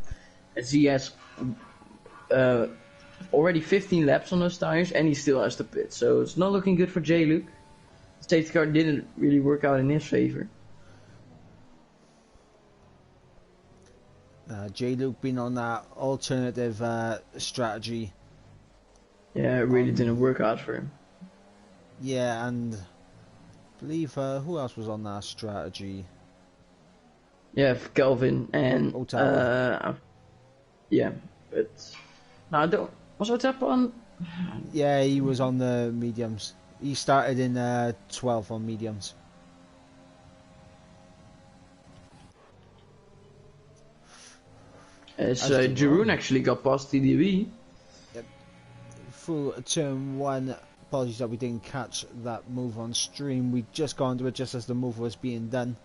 as he has already 15 laps on those tires, and he still has the pit, so it's not looking good for J-Luke. The safety car didn't really work out in his favor. J-Luke being on that alternative strategy. Yeah, it really didn't work out for him. Yeah, and I believe who else was on that strategy? Yeah, Kelvin and yeah, but no, I don't. Was Otapa on? Yeah, he was on the mediums. He started in 12th on mediums. As Jeroen actually got past TDB. Yep. Through turn 1. Apologies that we didn't catch that move on stream. We just got into it just as the move was being done.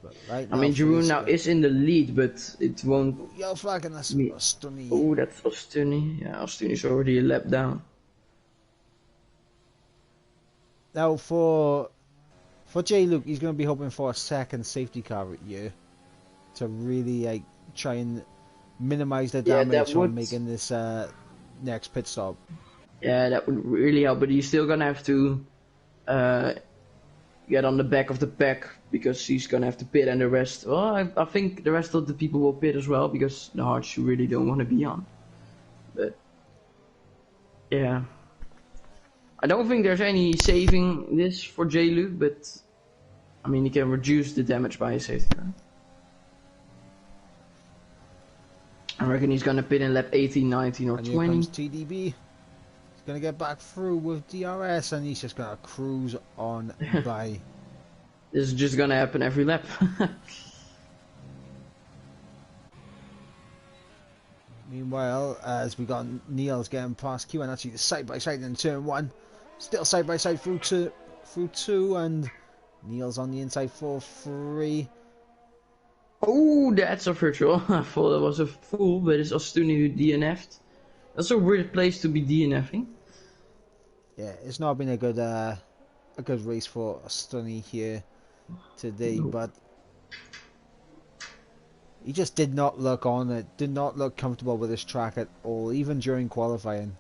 But right now, I mean, Jeroen now is in the lead, but it won't. Yellow flag, and that's Ostuni. Oh, that's Ostuni. Yeah, Ostuni's already a lap down. Now for J-Luke, he's going to be hoping for a second safety car here to really try and minimise the damage from making this next pit stop. Yeah, that would really help, but he's still going to have to get on the back of the pack, because he's going to have to pit, and the rest, well, I think the rest of the people will pit as well, because the hards you really don't want to be on. But yeah, I don't think there's any saving this for J-Luke, but I mean, he can reduce the damage by a safety car. I reckon he's gonna pit in lap 18, 19 or and 20. Here comes TDB. He's gonna get back through with DRS, and he's just gonna cruise on by. This is just gonna happen every lap. Meanwhile, as we got Niels getting past Q and actually side by side in turn 1, still side by side through two, and Niels on the inside for 3. Oh, that's a virtual. I thought it was a fool, but it's Ostuni who DNF'd. That's a weird place to be DNFing. Yeah, it's not been a good race for Ostuni here today, but he just did not look on it, did not look comfortable with this track at all, even during qualifying.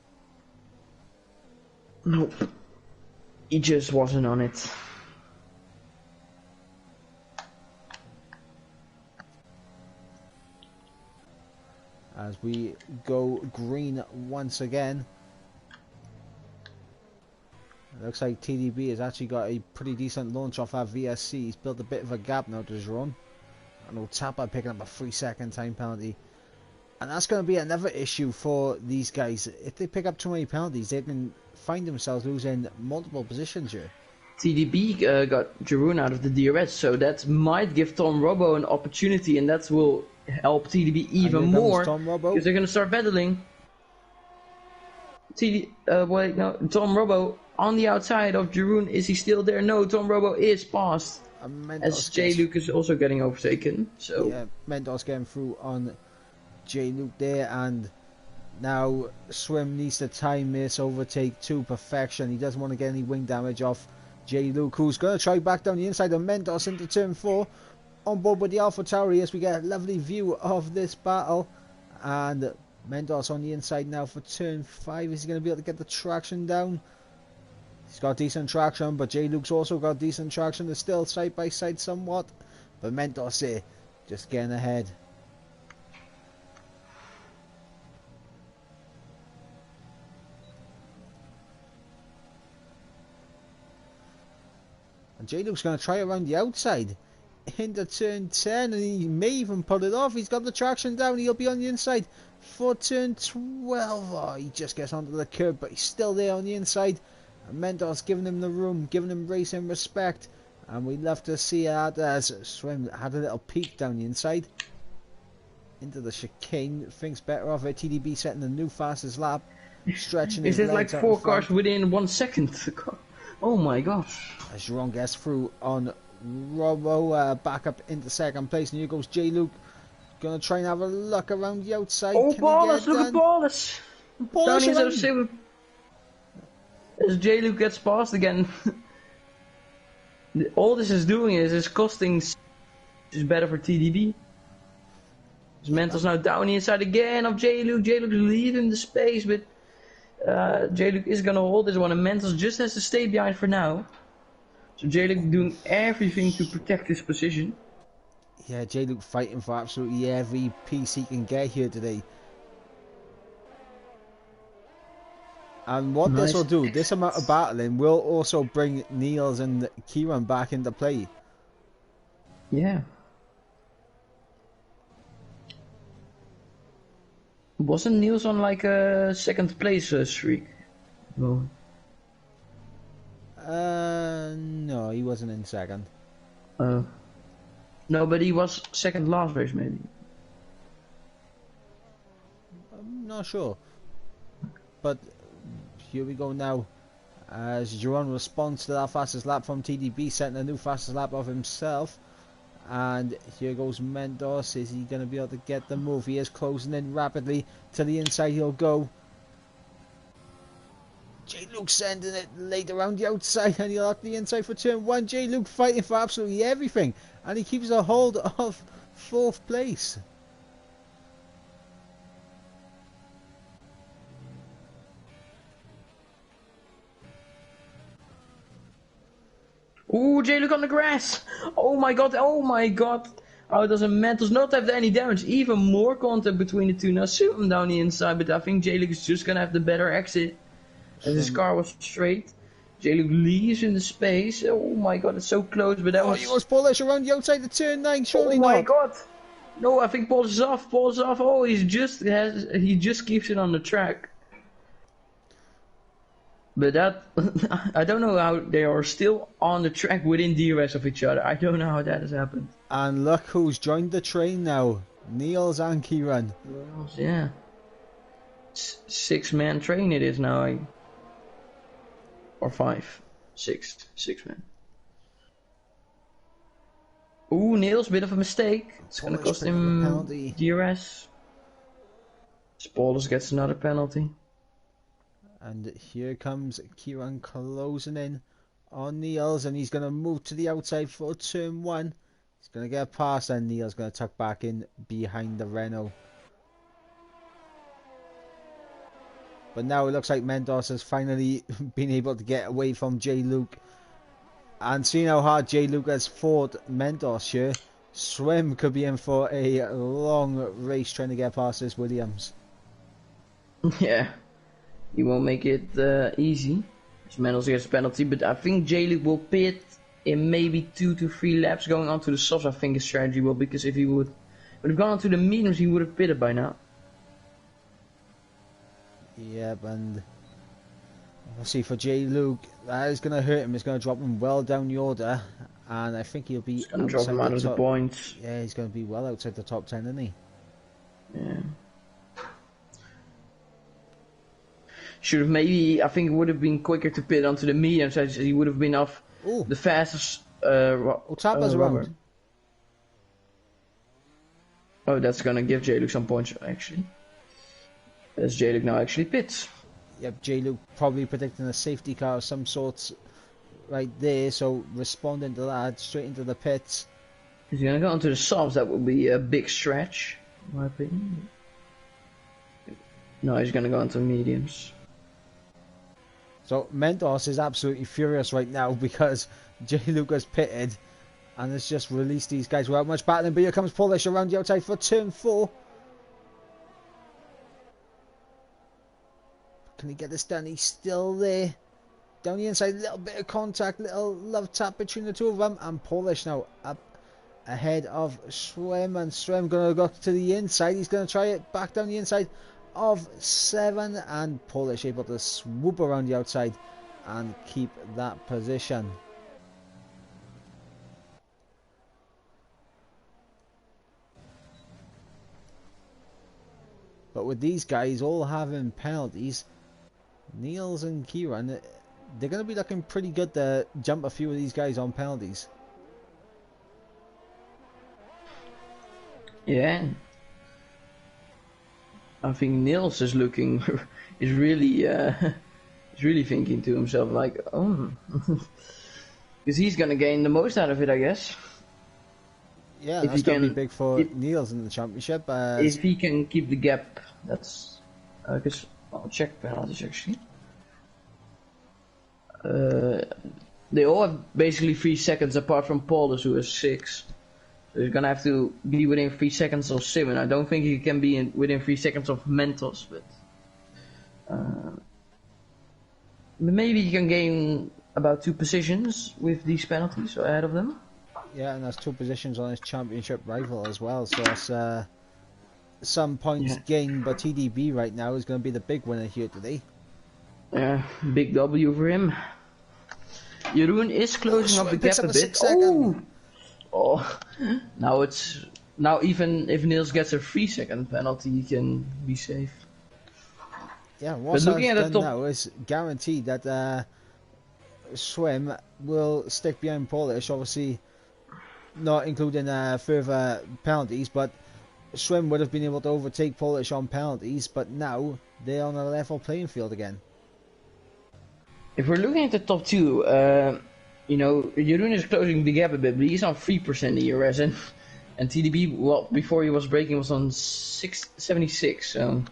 Nope. He just wasn't on it. As we go green once again. It looks like TDB has actually got a pretty decent launch off our VSC. He's built a bit of a gap now to his run. I know Tapper picking up a 3-second time penalty. And that's going to be another issue for these guys. If they pick up too many penalties, they can find themselves losing multiple positions here. TDB got Jeroen out of the DRS, so that might give Tom Robbo an opportunity, and that will help TDB even more, because they're going to start battling. Tom Robbo on the outside of Jeroen. Is he still there? No, Tom Robbo is passed. As J. Luke is also getting overtaken. So yeah, Mentos getting through on J. Luke there, and now Swim needs to time this overtake to perfection. He doesn't want to get any wing damage off J. Luke, who's going to try back down the inside of Mentos into turn 4. On board with the Alpha Tauri as we get a lovely view of this battle, and Mentos on the inside now for turn 5. Is he going to be able to get the traction down? He's got decent traction, but J. Luke's also got decent traction. They're still side by side somewhat, but Mentos here just getting ahead. And J. Luke's going to try around the outside into turn 10, and he may even pull it off. He's got the traction down. He'll be on the inside for turn 12. Oh, he just gets onto the curb, but he's still there on the inside. And Mentos giving him the room, giving him racing respect. And we'd love to see that as Swim had a little peek down the inside into the chicane. Thinks better of it. TDB setting the new fastest lap, stretching his legs. Is it like 4 cars within 1 second? Oh my gosh. As Jeroen gets through on Robbo, back up into second place, and here goes J. Luke. Gonna try and have a look around the outside. Oh, Paulus, look at Paulus! As J. Luke gets past again. All this is doing is costing is better for TDB. His Mental's now down the inside again of J. Luke. J. Luke's leaving the space, but J. Luke is gonna hold this one, and Mentos just has to stay behind for now. So J. Luke doing everything to protect his position. Yeah, J. Luke fighting for absolutely every piece he can get here today. And what this will do, this amount of battling will also bring Niels and Kieran back into play. Yeah. Wasn't Niels on like a second place streak? No. No, he wasn't in second. No, but he was second last race maybe. I'm not sure. But here we go now. As Jeroen responds to that fastest lap from TDB, setting a new fastest lap of himself. And here goes Mendos. Is he going to be able to get the move? He is closing in rapidly. To the inside he'll go. J. Luke sending it late around the outside, and he'll have the inside for turn 1. J. Luke fighting for absolutely everything, and he keeps a hold of 4th place. Ooh, J. Luke on the grass! Oh my god, oh my god! Oh, doesn't Mentos not have any damage? Even more contact between the two. Now shoot him down the inside, but I think J. Luke is just gonna have the better exit. As his car was straight. J-Luke leaves in the space. Oh my god, it's so close, but that Oh, was... he was Polish around the outside of turn 9, surely Oh my not. god! No, I think Paul is off. Paul is off. Oh, he just keeps it on the track. But that I don't know how they are still on the track within DRS of each other. I don't know how that has happened. And look who's joined the train now. Niels and Kieran. Well, yeah. 6-man train it is now. Or 5. 6 men. Ooh, Niels, bit of a mistake. It's gonna cost him penalty. DRS. Spoilers gets another penalty. And here comes Kieran closing in on Niels, and he's going to move to the outside for turn 1. He's going to get past, and Niels going to tuck back in behind the Renault. But now it looks like Mendoza has finally been able to get away from J-Luke. And seeing how hard J-Luke has fought Mendoza here, Swim could be in for a long race trying to get past this Williams. Yeah. He won't make it easy. Mendoza gets a penalty, but I think J-Luke will pit in maybe 2 to 3 laps going on to the softs. I think his strategy will, because if he would have gone on to the mediums, he would have pitted by now. Yep, and we'll see for J-Luke, that is going to hurt him. It's going to drop him well down the order, and I think he'll be going to drop him out of the points. Yeah, he's going to be well outside the top 10, isn't he? Yeah. Should have maybe, I think it would have been quicker to pit onto the medium, so he would have been off the fastest Tapa's around. Oh, that's gonna give J-Luke some points, actually. As J-Luke now actually pits. Yep, J-Luke probably predicting a safety car of some sorts right there, so responding to that, straight into the pits. He's gonna go onto the softs, that would be a big stretch, in my opinion. No, he's gonna go onto mediums. So Mendoza is absolutely furious right now because J-Luke has pitted and has just released these guys without much battling. But here comes Polish around the outside for turn 4. Can he get this done? He's still there. Down the inside, little bit of contact, little love tap between the two of them. And Polish now up ahead of Swim. And Swim going to go to the inside. He's going to try it back down the inside of 7, and Polish able to swoop around the outside and keep that position. But with these guys all having penalties, Niels and Kieran, they're going to be looking pretty good to jump a few of these guys on penalties. Yeah. I think Niels is looking, is really thinking to himself like, oh, because he's gonna gain the most out of it, I guess. Yeah, that's gonna be big for Niels in the championship. If he can keep the gap, that's. I guess I'll check penalties actually. They all have basically 3 seconds apart from Paulus, who has 6. So he's gonna have to be within 3 seconds of Simon. I don't think he can be within 3 seconds of Mentos, but maybe he can gain about 2 positions with these penalties ahead of them. Yeah, and that's 2 positions on his championship rival as well. So that's some points gained. But TDB right now is going to be the big winner here today. Yeah, big W for him. Jeroen is closing up the gap a bit. Oh, now even if Niels gets a 3-second penalty, he can be safe. Yeah, what's looking at the top now is guaranteed that Swim will stick behind Polish. Obviously, not including further penalties, but Swim would have been able to overtake Polish on penalties. But now they're on a level playing field again. If we're looking at the top 2, you know, Jeroen is closing the gap a bit, but he's on 3% ERS, and TDB, well, before he was breaking, was on 76. So,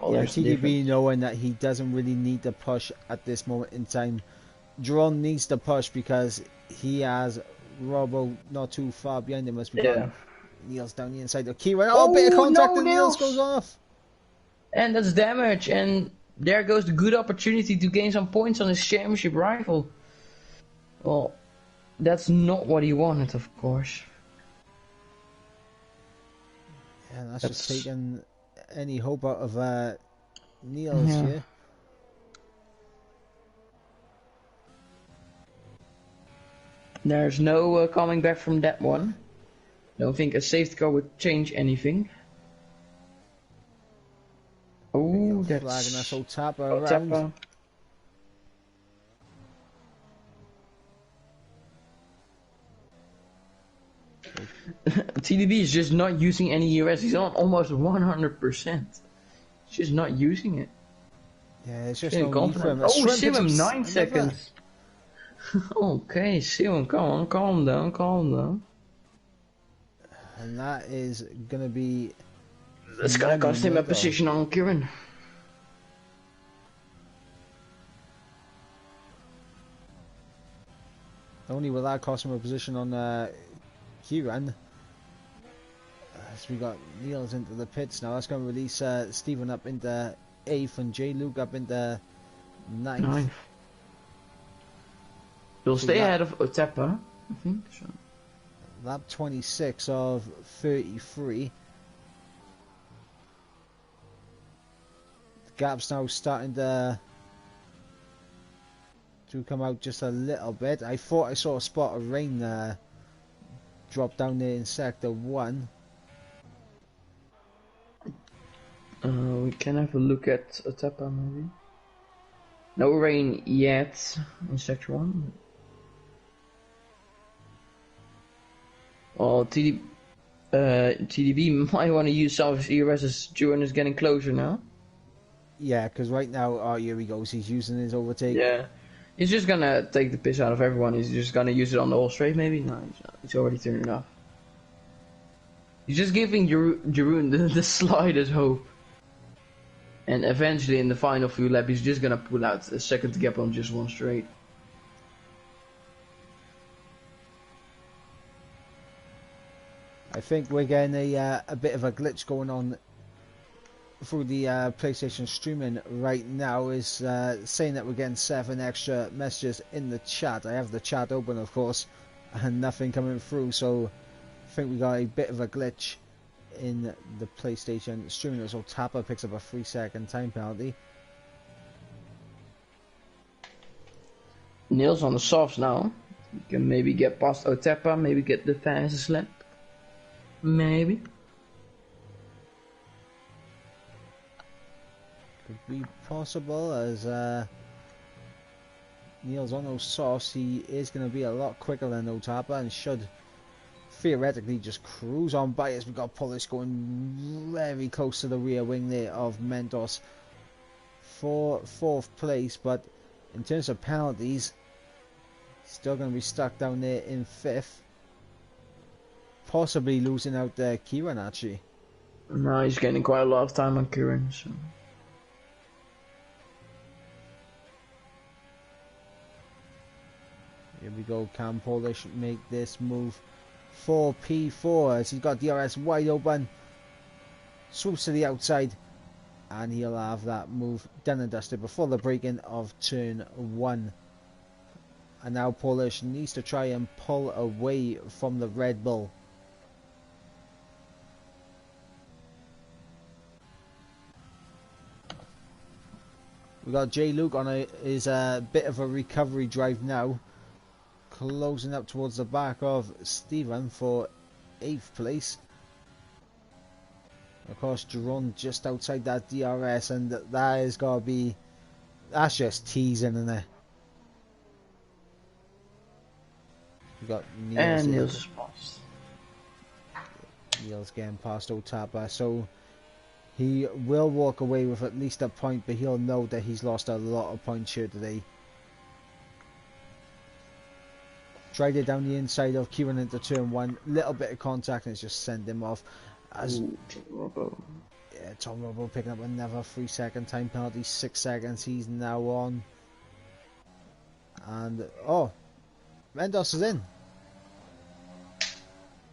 well, yeah, TDB different. Knowing that he doesn't really need to push at this moment in time. Jerome needs to push because he has Robo not too far behind him. As we got Niels down the inside of Kieran. Oh, bit of contact, and Niels goes off. And that's damage, and There goes the good opportunity to gain some points on his championship rival. Well, that's not what he wanted, of course. Yeah, that's just taking any hope out of Niels here. There's no coming back from that one. Don't think a safety car would change anything. Oh, that's flagging us Otapa around. TDB is just not using any ERS. He's on almost 100%. He's just not using it. Yeah, it's just no need for him. Oh, Simum, 9 seconds. Okay, Simum, come on, calm down. And that is gonna be. That's gonna cost him a position on Kieran. Only will that cost him a position on Kieran. As we got Niels into the pits now, that's going to release Stephen up into 8th and J. Luke up into 9th. He'll stay ahead of Otapa, I think. So. Lap 26 of 33. The gap's now starting to come out just a little bit. I thought I saw a spot of rain drop down there in sector 1. We can have a look at Otapa maybe. No rain yet in sector 1. Well, TDB might want to use some of his ERS as Juan is getting closer now. Yeah, because right now, oh, here he goes. He's using his overtake. Yeah. He's just gonna take the piss out of everyone. He's just gonna use it on the whole straight, maybe? No, he's not. He's already turned it off. He's just giving Jeroen the slightest hope. And eventually, in the final few laps, he's just gonna pull out a second gap on just one straight. I think we're getting a bit of a glitch going on through the PlayStation streaming right now. Is saying that we're getting 7 extra messages in the chat. I have the chat open, of course, and nothing coming through, so I think we got a bit of a glitch in the PlayStation streaming. So Tapper picks up a 3-second time penalty. Niels on the softs now. You can maybe get past Otapa, maybe get the fastest lap. Maybe. Could be possible, as Niels on those softs, he is going to be a lot quicker than Otapa and should theoretically just cruise on by as we got Polish going very close to the rear wing there of Mentos for 4th place, but in terms of penalties, still going to be stuck down there in 5th. Possibly losing out Kieran actually. No, he's getting quite a lot of time on Kieran. So. Here we go, can Polish make this move for P4 as he's got DRS wide open. Swoops to the outside and he'll have that move done and dusted before the break-in of turn 1. And now Polish needs to try and pull away from the Red Bull. We got J. Luke on his bit of a recovery drive now, closing up towards the back of Stephen for 8th place. Of course, Jerome just outside that DRS, and that is got to be, that's just teasing, isn't it? We got Niels, and Niels is past. Niels getting past Otapa, so he will walk away with at least a point, but he'll know that he's lost a lot of points here today. Tried it down the inside of Kieran into turn 1. Little bit of contact and it's just sent him off. As yeah, Tom Robbo picking up another 3-second time penalty. 6 seconds he's now on. And oh, Mendos is in.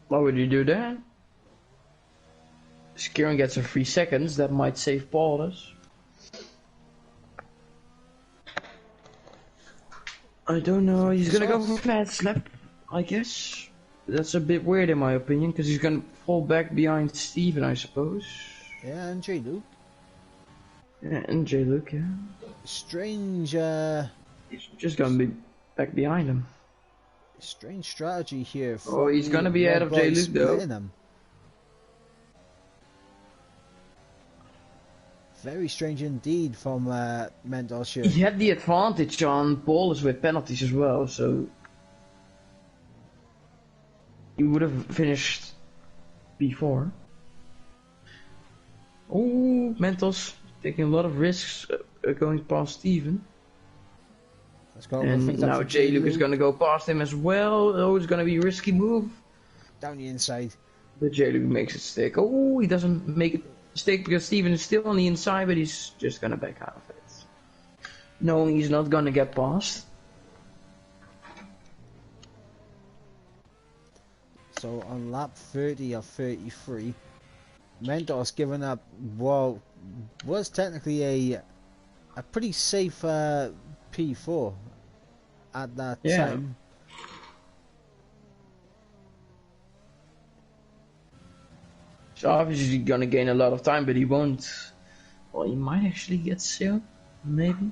Why would you do that? Kieran gets a 3 seconds, that might save Paulus. I don't know. He's gonna go So, for fast lap, I guess. That's a bit weird in my opinion, because he's gonna fall back behind Steven, I suppose. yeah, and J. Luke. Yeah, and J. Luke, yeah. Strange, He's just gonna be back behind him. strange strategy here Oh, from he's the gonna be ahead Red of J. Boys Luke though. splitting them. Very strange indeed from Mentos here. He had the advantage on Paulus with penalties as well, so he would have finished before. Oh, Mentos taking a lot of risks going past Steven. Let's go. And now J. Luke is gonna go past him as well. Oh, it's gonna be a risky move. Down the inside. But J. Luke makes it stick. Oh, he doesn't make it stick because Steven is still on the inside, but he's just gonna back out of it. Knowing he's not gonna get past. So on lap 30 of 33, Mentos giving up what was technically a pretty safe P4 at that time. So obviously gonna gain a lot of time, but he won't. Well, he might actually get soon, maybe.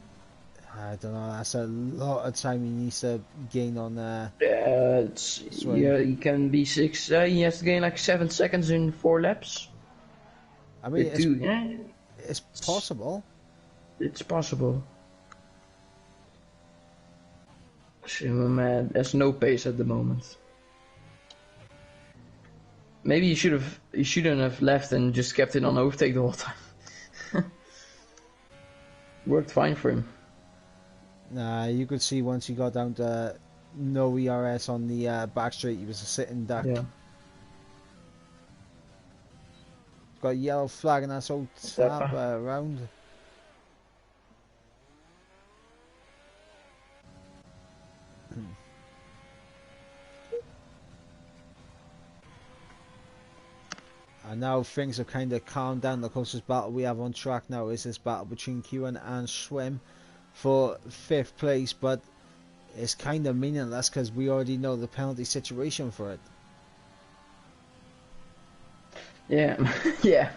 I don't know. That's a lot of time he needs to gain on. Yeah, he can be 6. He has to gain like 7 seconds in 4 laps. I mean, it's possible. It's possible. Man, there's no pace at the moment. Maybe he shouldn't have left and just kept it on overtake the whole time. Worked fine for him. Nah, you could see once he got down to no ERS on the back straight, he was a sitting duck. Yeah. Got a yellow flag and that's all tap around. And now things have kind of calmed down. The closest battle we have on track now is this battle between Kieran and Schwem for 5th place, but it's kind of meaningless because we already know the penalty situation for it. Yeah, yeah.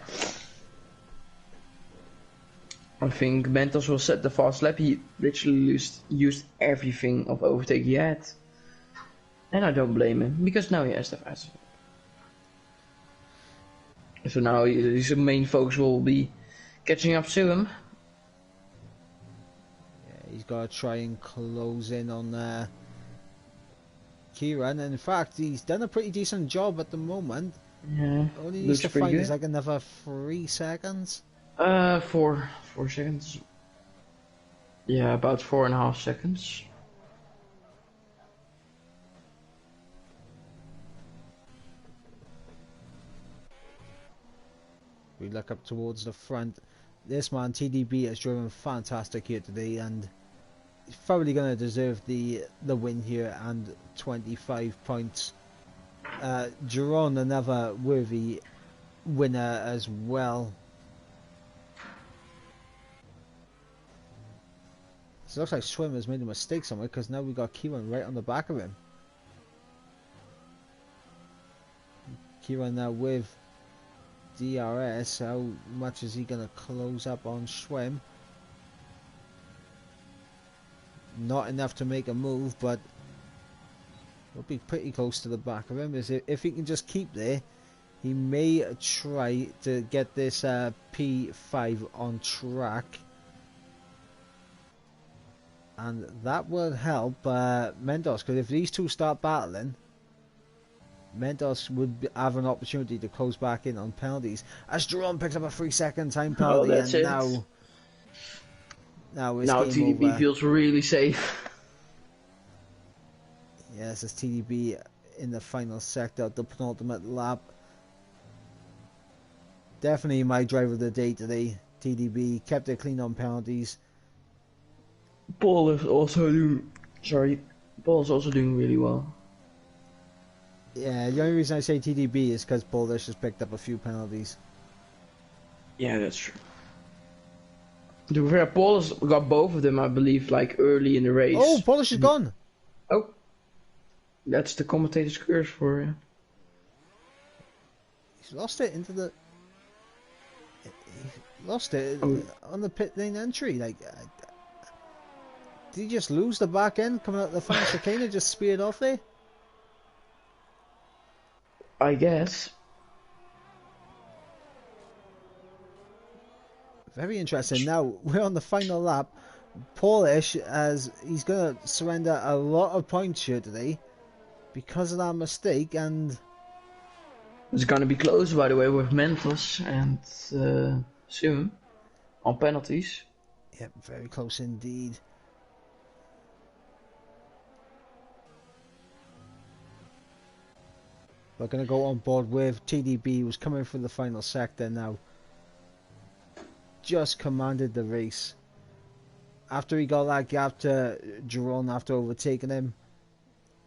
I think Mentos will set the fast lap. He literally used everything of overtake he had. And I don't blame him, because now he has the fast lap. So now his main focus will be catching up to him. Yeah, he's got to try and close in on Kieran. In fact, he's done a pretty decent job at the moment. Yeah, only needs to find is like another 3 seconds. 4 seconds. Yeah, about 4.5 seconds. We look up towards the front. This man TDB has driven fantastic here today, and he's probably going to deserve the win here and 25 points. Jerome, another worthy winner as well. So it looks like Swimmer's made a mistake somewhere, because now we got Kieran right on the back of him. Kieran now with DRS. How much is he going to close up on Schwem? Not enough to make a move, but we'll be pretty close to the back of him. If he can just keep there, he may try to get this P5 on track, and that will help Mentos, because if these two start battling, Mentos would have an opportunity to close back in on penalties. As Jerome picks up a 3-second time penalty, and it. now TDB over. Feels really safe. Yes, it's TDB in the final sector of the penultimate lap. Definitely my driver of the day today. TDB kept it clean on penalties. Paul is also doing really well. Yeah, the only reason I say TDB is because Polish has picked up a few penalties. Yeah, that's true. To be fair, Paulus got both of them, I believe, like early in the race. Oh, Polish is gone. Oh, that's the commentator's curse for you. He's lost it into the. He lost it on the pit lane entry. Like, did he just lose the back end coming out the final chicane and just speared off there? I guess. Very interesting. Now we're on the final lap. Polish, as he's going to surrender a lot of points here today because of that mistake, and It's gonna be close, by the way, with Mentos and Sim on penalties. Yep, very close indeed. We're going to go on board with TDB, who's coming for the final sector now. Just commanded the race. After he got that gap to Giron after overtaking him,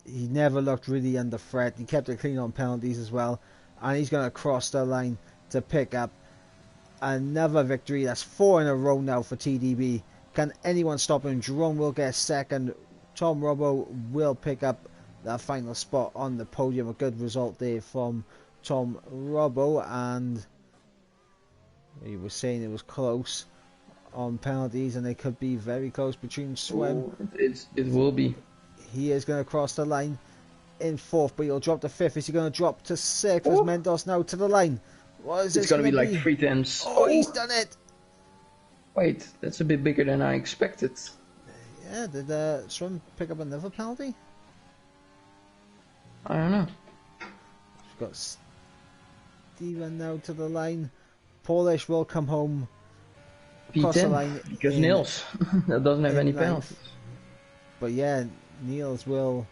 he never looked really under threat. He kept it clean on penalties as well. And he's going to cross the line to pick up another victory. That's 4 in a row now for TDB. Can anyone stop him? Giron will get second. Tom Robbo will pick up that final spot on the podium. A good result there from Tom Robbo, and he was saying it was close on penalties, and they could be very close between Swim. Oh, it will be. He is going to cross the line in 4th, but he'll drop to 5th. Is he going to drop to 6th? As Mendos now to the line. What is it's going to be like 3 tenths. Oh, he's done it! Wait, that's a bit bigger than I expected. Yeah, did Swim pick up another penalty? I don't know. We've got Steven now to the line. Polish will come home. Cross the line because Niels that doesn't have any penalties. But yeah, Niels will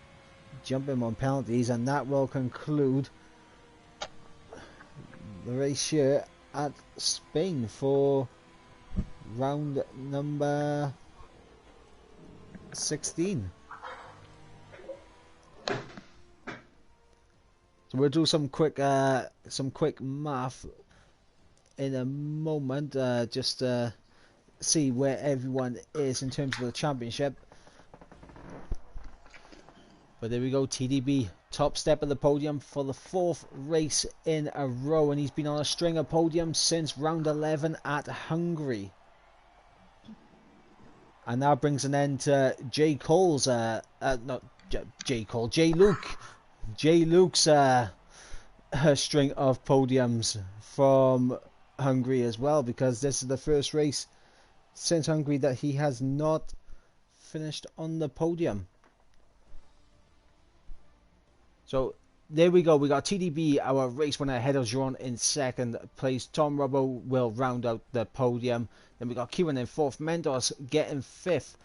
jump him on penalties, and that will conclude the race here at Spain for round number 16. So we'll do some quick math in a moment, just to see where everyone is in terms of the championship. But there we go, TDB, top step of the podium for the 4th race in a row, and he's been on a string of podiums since round 11 at Hungary. And that brings an end to J. Cole's, not J. Cole, J. Luke's string of podiums from Hungary as well, because this is the first race since Hungary that he has not finished on the podium. So there we go, we got TDB, our race winner, ahead of Giron in 2nd place. Tom Robbo will round out the podium. Then we got Kieran in 4th, Mendos getting 5th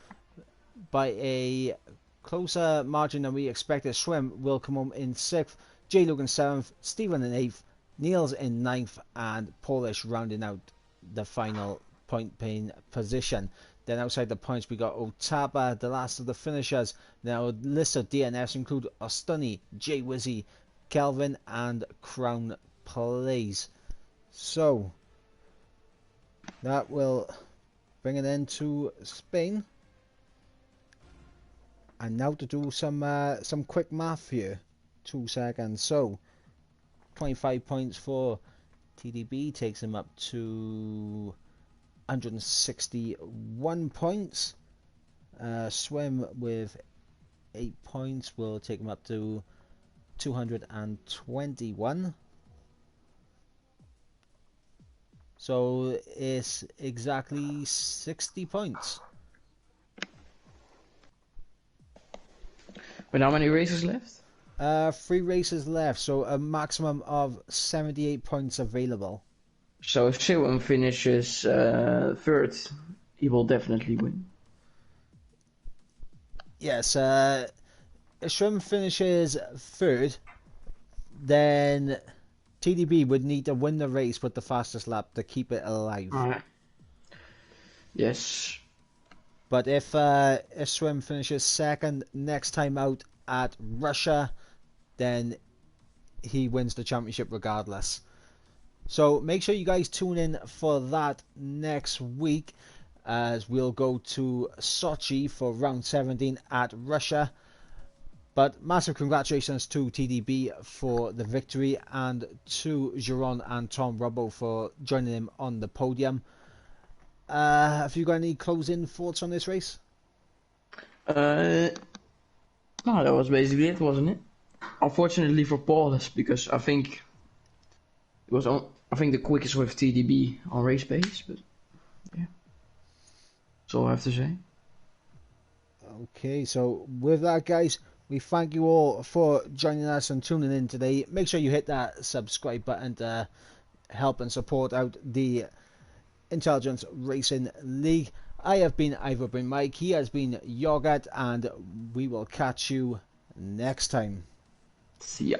by a closer margin than we expected. Swim will come home in 6th, J. Luke in 7th, Stephen in 8th, Niels in 9th, and Polish rounding out the final point paying position. Then outside the points we got Otapa, the last of the finishers. Now list of DNFs include Ostuni, J. Wizzy, Kelvin, and Crown Plays. So that will bring an end to Spain. And now to do some quick math here. 2 seconds. So 25 points for TDB takes him up to 161 points. Swim with 8 points will take him up to 221. So it's exactly 60 points. But how many races left? 3 races left, so a maximum of 78 points available. So if Silham finishes 3rd, he will definitely win. Yes, if Swim finishes 3rd, then TDB would need to win the race with the fastest lap to keep it alive. Yes. But if Swim finishes 2nd next time out at Russia, then he wins the championship regardless. So make sure you guys tune in for that next week. as we'll go to Sochi for round 17 at Russia. But massive congratulations to TDB for the victory, and to Giron and Tom Robbo for joining him on the podium. Have you got any closing thoughts on this race? No, that was basically it, wasn't it? Unfortunately for Paulus, because I think it was the quickest with TDB on race pace, but yeah, that's all I have to say. Okay, so with that, guys, we thank you all for joining us and tuning in today. Make sure you hit that subscribe button to help and support out the Intelligence Racing League. I have been I've been Mike, he has been Yogurt, and we will catch you next time. See ya.